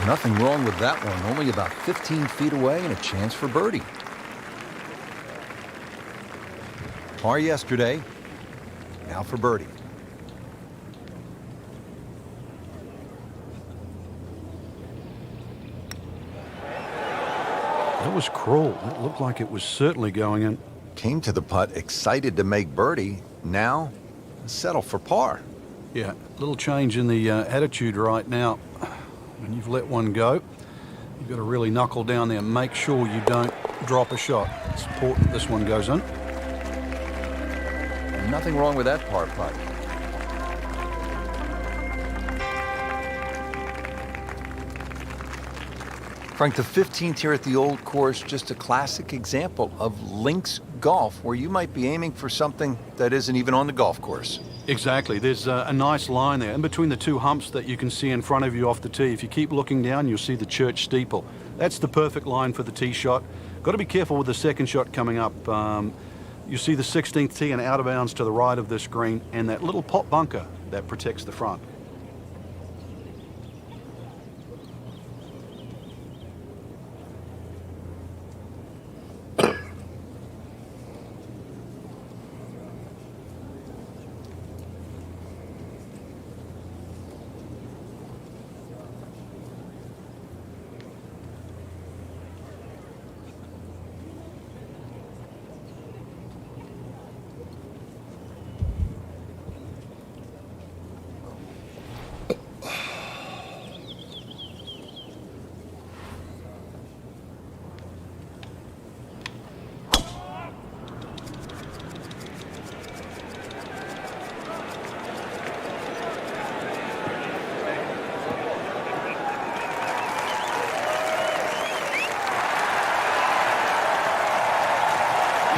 S1: Nothing wrong with that one. Only about 15 feet away and a chance for birdie. Par yesterday. Now for birdie.
S2: That was cruel. It looked like it was certainly going in.
S1: Came to the putt excited to make birdie. Now settle for par.
S2: Yeah, a little change in the attitude right now. When you've let one go, you've got to really knuckle down there and make sure you don't drop a shot. It's important this one goes in.
S1: Nothing wrong with that par putt. Frank, the 15th here at the old course, just a classic example of links golf, where you might be aiming for something that isn't even on the golf course.
S2: Exactly. There's a nice line there in between the two humps that you can see in front of you off the tee. If you keep looking down, you'll see the church steeple. That's the perfect line for the tee shot. Got to be careful with the second shot coming up. You see the 16th tee and out of bounds to the right of this green, and that little pot bunker that protects the front.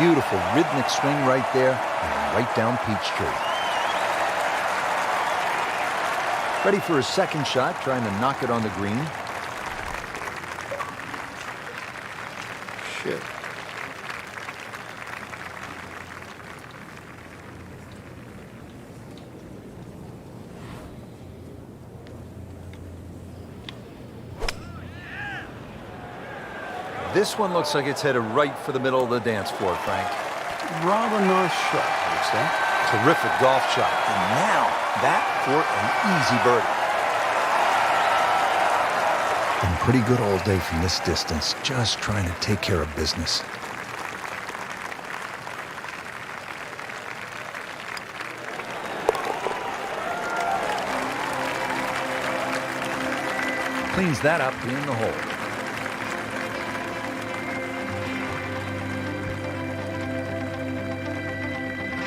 S1: Beautiful rhythmic swing right there and right down Peachtree. Ready for his second shot, trying to knock it on the green.
S3: Shit.
S1: This one looks like it's headed right for the middle of the dance floor, Frank.
S2: Rather nice shot, looks like.
S1: Terrific golf shot. And now, that for an easy birdie. Been pretty good all day from this distance, just trying to take care of business. Cleans that up in the hole.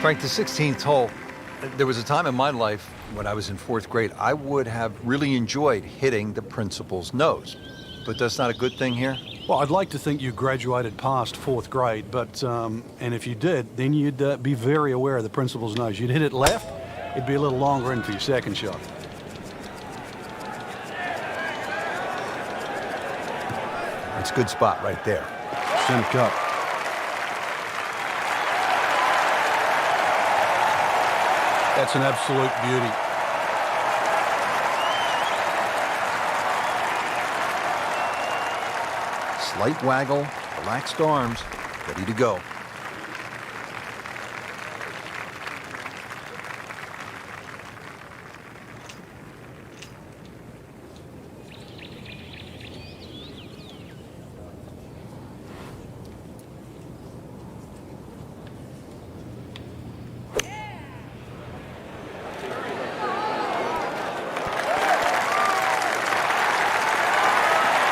S1: Frank, the 16th hole, there was a time in my life when I was in 4th grade, I would have really enjoyed hitting the principal's nose. But that's not a good thing here?
S2: Well, I'd like to think you graduated past 4th grade, but, and if you did, then you'd be very aware of the principal's nose. You'd hit it left, it'd be a little longer in for your second shot.
S1: That's a good spot right there.
S2: Center cup. That's an absolute beauty.
S1: Slight waggle, relaxed arms, ready to go.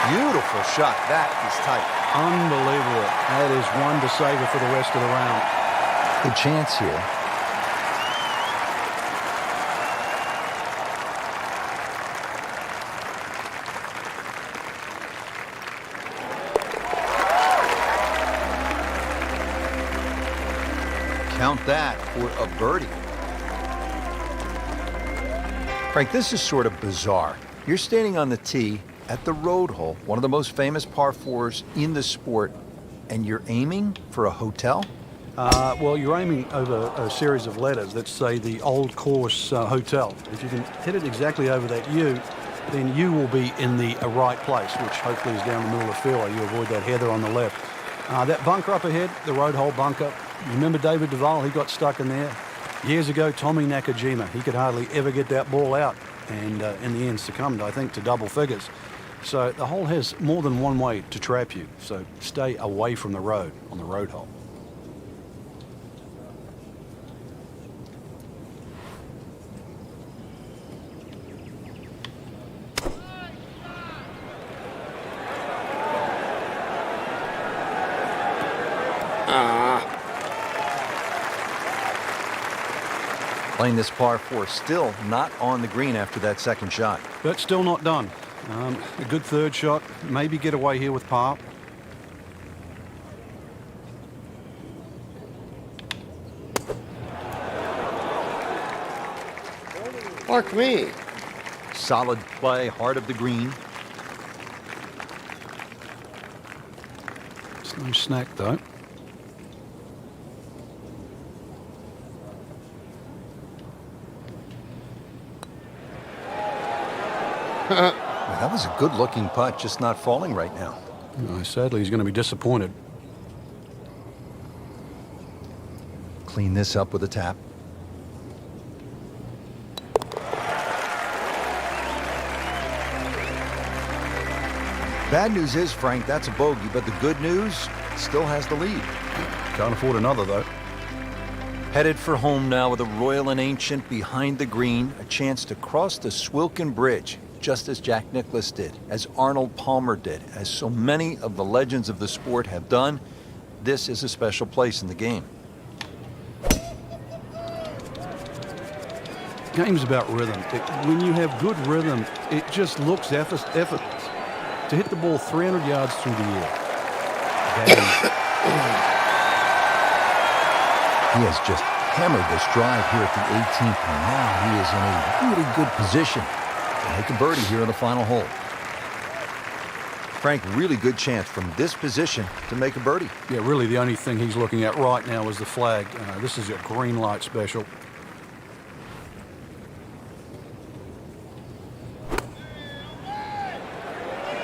S1: Beautiful shot. That is tight.
S2: Unbelievable. That is one to savor for the rest of the round.
S1: Good chance here. Count that for a birdie. Frank, this is sort of bizarre. You're standing on the tee at the road hole, one of the most famous par fours in the sport, and you're aiming for a hotel?
S2: Well, you're aiming over a series of letters that say the Old Course Hotel. If you can hit it exactly over that U, then you will be in the right place, which hopefully is down the middle of the fairway. You avoid that heather on the left. That bunker up ahead, the road hole bunker, you remember David Duval? He got stuck in there. Years ago, Tommy Nakajima, he could hardly ever get that ball out, and in the end succumbed, I think, to double figures. So the hole has more than one way to trap you, so stay away from the road on the road hole.
S1: Playing this par four, still not on the green after that second shot.
S2: But still not done. A good third shot, maybe get away here with par.
S3: Fuck me.
S1: Solid play, heart of the green.
S2: It's no snack though.
S1: Well, that was a good-looking putt, just not falling right now.
S2: Sadly, he's going to be disappointed.
S1: Clean this up with a tap. Bad news is, Frank, that's a bogey, but the good news, still has the lead.
S2: Can't afford another, though.
S1: Headed for home now with a Royal and Ancient behind the green, a chance to cross the Swilken Bridge, just as Jack Nicklaus did, as Arnold Palmer did, as so many of the legends of the sport have done. This is a special place in the game.
S2: Game's about rhythm. When you have good rhythm, it just looks effortless. To hit the ball 300 yards through the air.
S1: He has just hammered this drive here at the 18th, and now he is in a really good position to make a birdie here in the final hole. Frank, really good chance from this position to make a birdie.
S2: Yeah, really the only thing he's looking at right now is the flag. This is a green light special.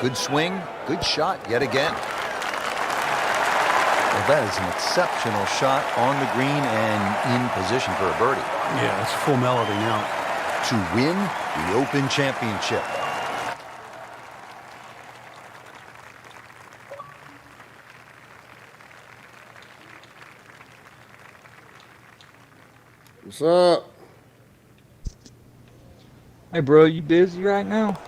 S1: Good swing, good shot yet again. Well, that is an exceptional shot on the green and in position for a birdie.
S2: Yeah, it's a formality now.
S1: To win the Open Championship.
S3: What's up?
S4: Hey, bro, you busy right now?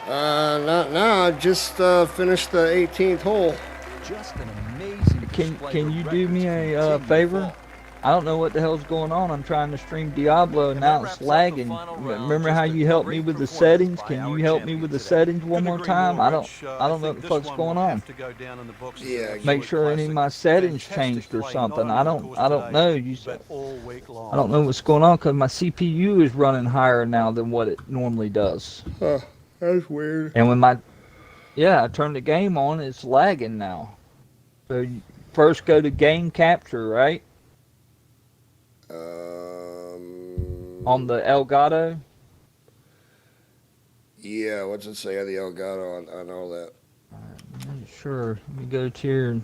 S3: Not now. I just finished the 18th hole.
S1: Just an amazing
S4: Can you do me a favor? I don't know what the hell's going on. I'm trying to stream Diablo and now it's lagging. Remember how you helped me with the settings? Can you help me with the settings one more time? I don't know what the fuck's going on.
S3: Yeah.
S4: Make sure any of my settings changed or something. I don't know. I don't know what's going on because my CPU is running higher now than what it normally does.
S3: Huh, that's weird.
S4: And when I turned the game on, it's lagging now. So you first go to game capture, right? On the Elgato?
S3: Yeah, what's it say on the Elgato? I know that.
S4: Sure. Let me go to here and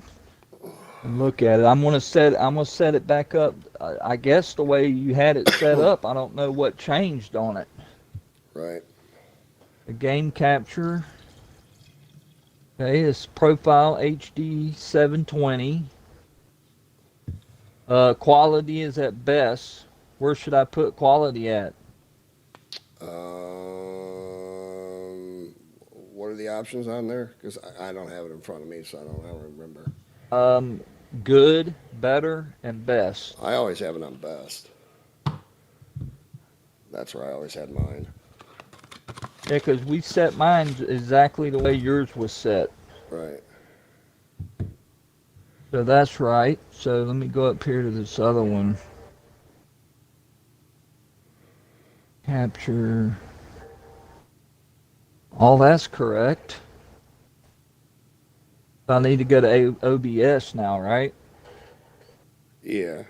S4: look at it. I'm gonna set it back up. I guess the way you had it set up. I don't know what changed on it.
S3: Right.
S4: The game capture. Okay, it's profile HD 720. Quality is at best. Where should I put quality at?
S3: What are the options on there? Because I don't have it in front of me, so I don't remember.
S4: Good, better, and best.
S3: I always have it on best. That's where I always had mine.
S4: Yeah, because we set mine exactly the way yours was set.
S3: Right.
S4: So that's right. So let me go up here to this other one. Capture. All that's correct. I need to go to OBS now, right?
S3: Yeah.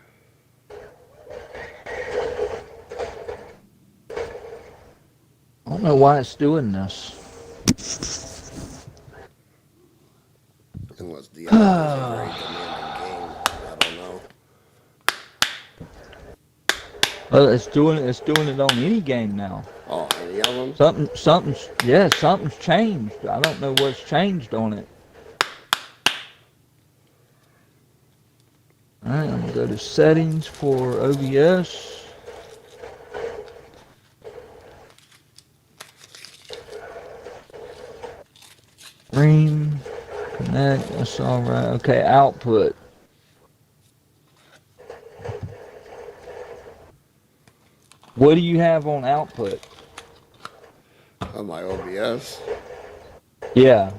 S4: I don't know why it's doing this.
S3: Unless the other is a very demanding game. I don't know.
S4: Well, it's doing it on any game now.
S3: Oh, any of them?
S4: Something's changed. I don't know what's changed on it. All right, I'm gonna go to settings for OBS. Stream, connect. That's all right. Okay, output. What do you have on output?
S3: On my OBS?
S4: Yeah.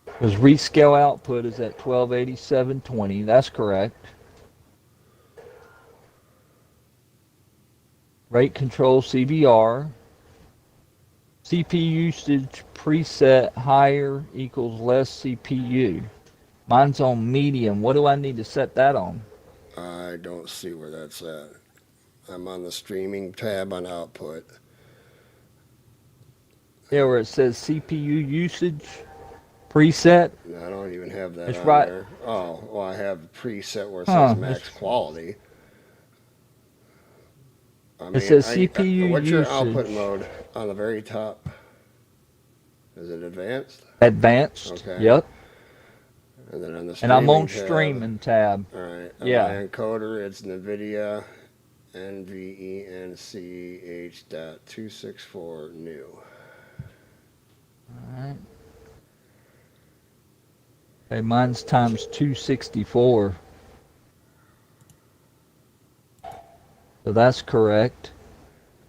S4: Because rescale output is at 1287.20. That's correct. Rate control CBR. CPU usage preset higher equals less CPU. Mine's on medium. What do I need to set that on?
S3: I don't see where that's at. I'm on the streaming tab on output.
S4: Yeah, where it says CPU usage preset.
S3: No, I don't even have that
S4: It's
S3: on
S4: right.
S3: there. Oh, well, I have preset where it
S4: Huh,
S3: says max quality. I mean,
S4: It says CPU
S3: what's your
S4: usage.
S3: output mode on the very top? Is it advanced?
S4: Advanced.
S3: Okay.
S4: Yep.
S3: And then on the
S4: And I'm on
S3: tab,
S4: streaming tab.
S3: All right.
S4: Yeah.
S3: My encoder, it's NVIDIA NVENCH.264 new.
S4: Alright. Okay, mine's times 264. So that's correct.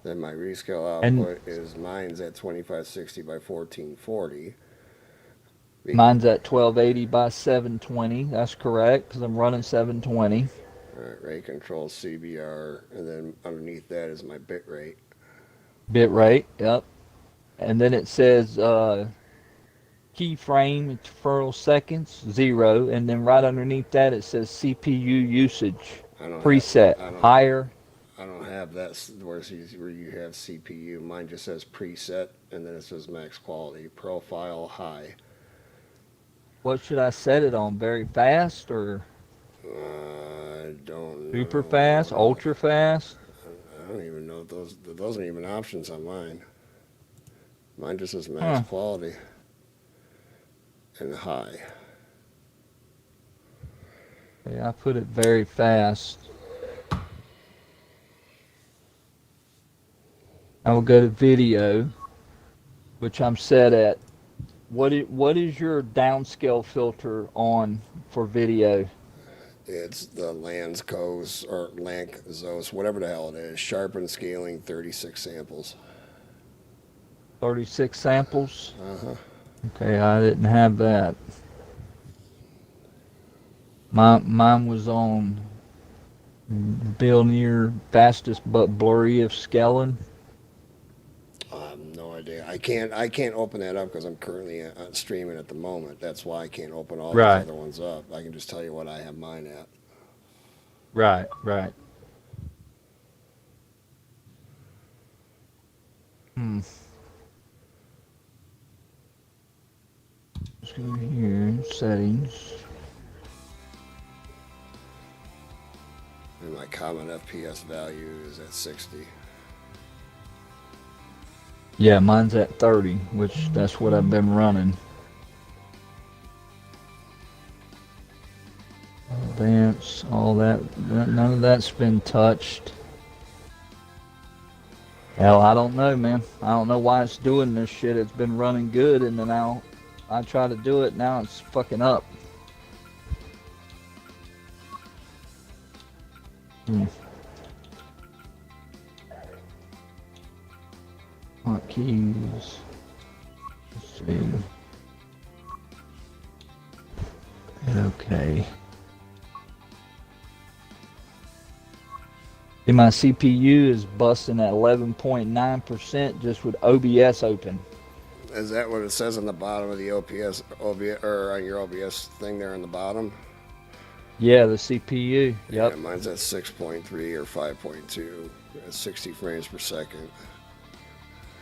S3: Then my rescale
S4: And-
S3: output is mine's at 2560 by 1440.
S4: Mine's at 1280 by 720. That's correct, because I'm running 720.
S3: All right, rate control CBR, and then underneath that is my bit rate.
S4: Bit rate, yep. And then it says keyframe deferral seconds 0, and then right underneath that it says CPU usage preset higher.
S3: I don't have that where you have CPU. Mine just says preset, and then it says max quality profile high.
S4: What should I set it on? Very fast or
S3: I don't know.
S4: super fast, ultra fast?
S3: I don't even know if those aren't even options on mine. Mine just says max quality and high.
S4: Yeah, I put it very fast. I will go to video, which I'm set at. What is your downscale filter on for video?
S3: It's the Lanczos or Lanczos, whatever the hell it is. Sharpen scaling 36 samples.
S4: 36 samples?
S3: Uh-huh.
S4: Okay, I didn't have that. Mine was on Bill Near fastest but blurry of scaling.
S3: I have no idea. I can't open that up because I'm currently streaming at the moment. That's why I can't open all these other ones up. I can just tell you what I have mine at.
S4: Right. Let's go here, settings.
S3: And my common FPS value is at 60.
S4: Yeah, mine's at 30, which that's what I've been running. Advance, all that, none of that's been touched. Hell, I don't know, man. I don't know why it's doing this shit. It's been running good, and then now I try to do it, now it's fucking up. Hotkeys. Let's see. Okay. And my CPU is busting at 11.9% just with OBS open.
S3: Is that what it says on the bottom of the OBS or on your OBS thing there on the bottom?
S4: Yeah, the CPU. Yep.
S3: Yeah, mine's at 6.3 or 5.2 at 60 frames per second.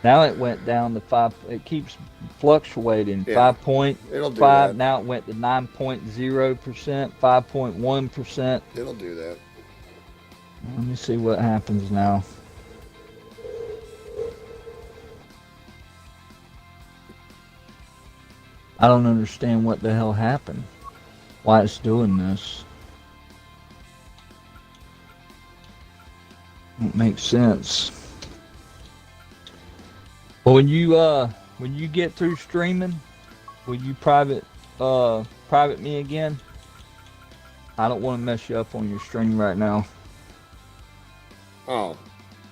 S4: Now it went down to 5. It keeps fluctuating.
S3: Yeah,
S4: 5.5. Now it went to 9.0%, 5.1%.
S3: It'll do that.
S4: Let me see what happens now. I don't understand what the hell happened. Why it's doing this. Don't make sense. But when you get through streaming, will you private me again? I don't want to mess you up on your stream right now.
S3: Oh,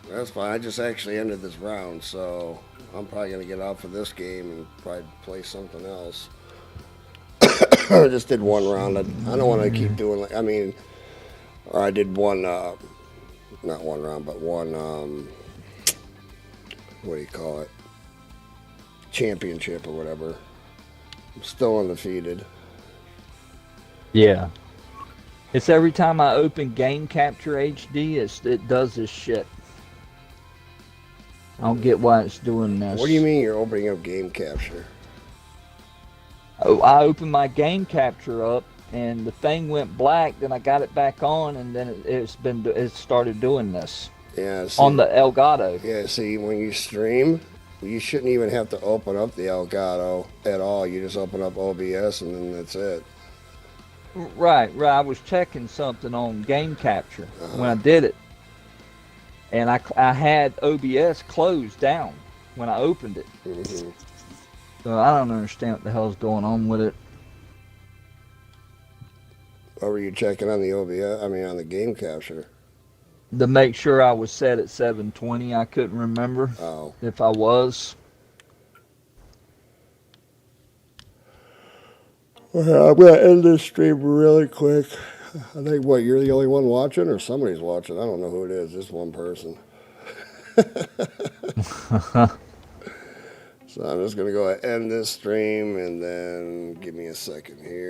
S3: that's fine. I just actually ended this round, so I'm probably going to get off of this game and probably play something else. I just did one round. I don't want to keep doing, or I did one, not one round, but one, what do you call it? Championship or whatever. I'm still undefeated.
S4: Yeah. It's every time I open Game Capture HD, it does this shit. I don't get why it's doing this.
S3: What do you mean you're opening up Game Capture?
S4: Oh, I opened my Game Capture up, and the thing went black. Then I got it back on, and then it started doing this.
S3: Yeah. See,
S4: on the Elgato.
S3: Yeah. See, when you stream, you shouldn't even have to open up the Elgato at all. You just open up OBS, and then that's it.
S4: Right. I was checking something on Game Capture when I did it, and I had OBS closed down when I opened it.
S3: Mm-hmm.
S4: So I don't understand what the hell's going on with it.
S3: What were you checking on the OBS? On the Game Capture.
S4: To make sure I was set at 720, I couldn't remember if I was.
S3: Well, I'm going to end this stream really quick. I think, what, you're the only one watching or somebody's watching? I don't know who it is. Just one person. So I'm just going to go ahead and end this stream and then give me a second here.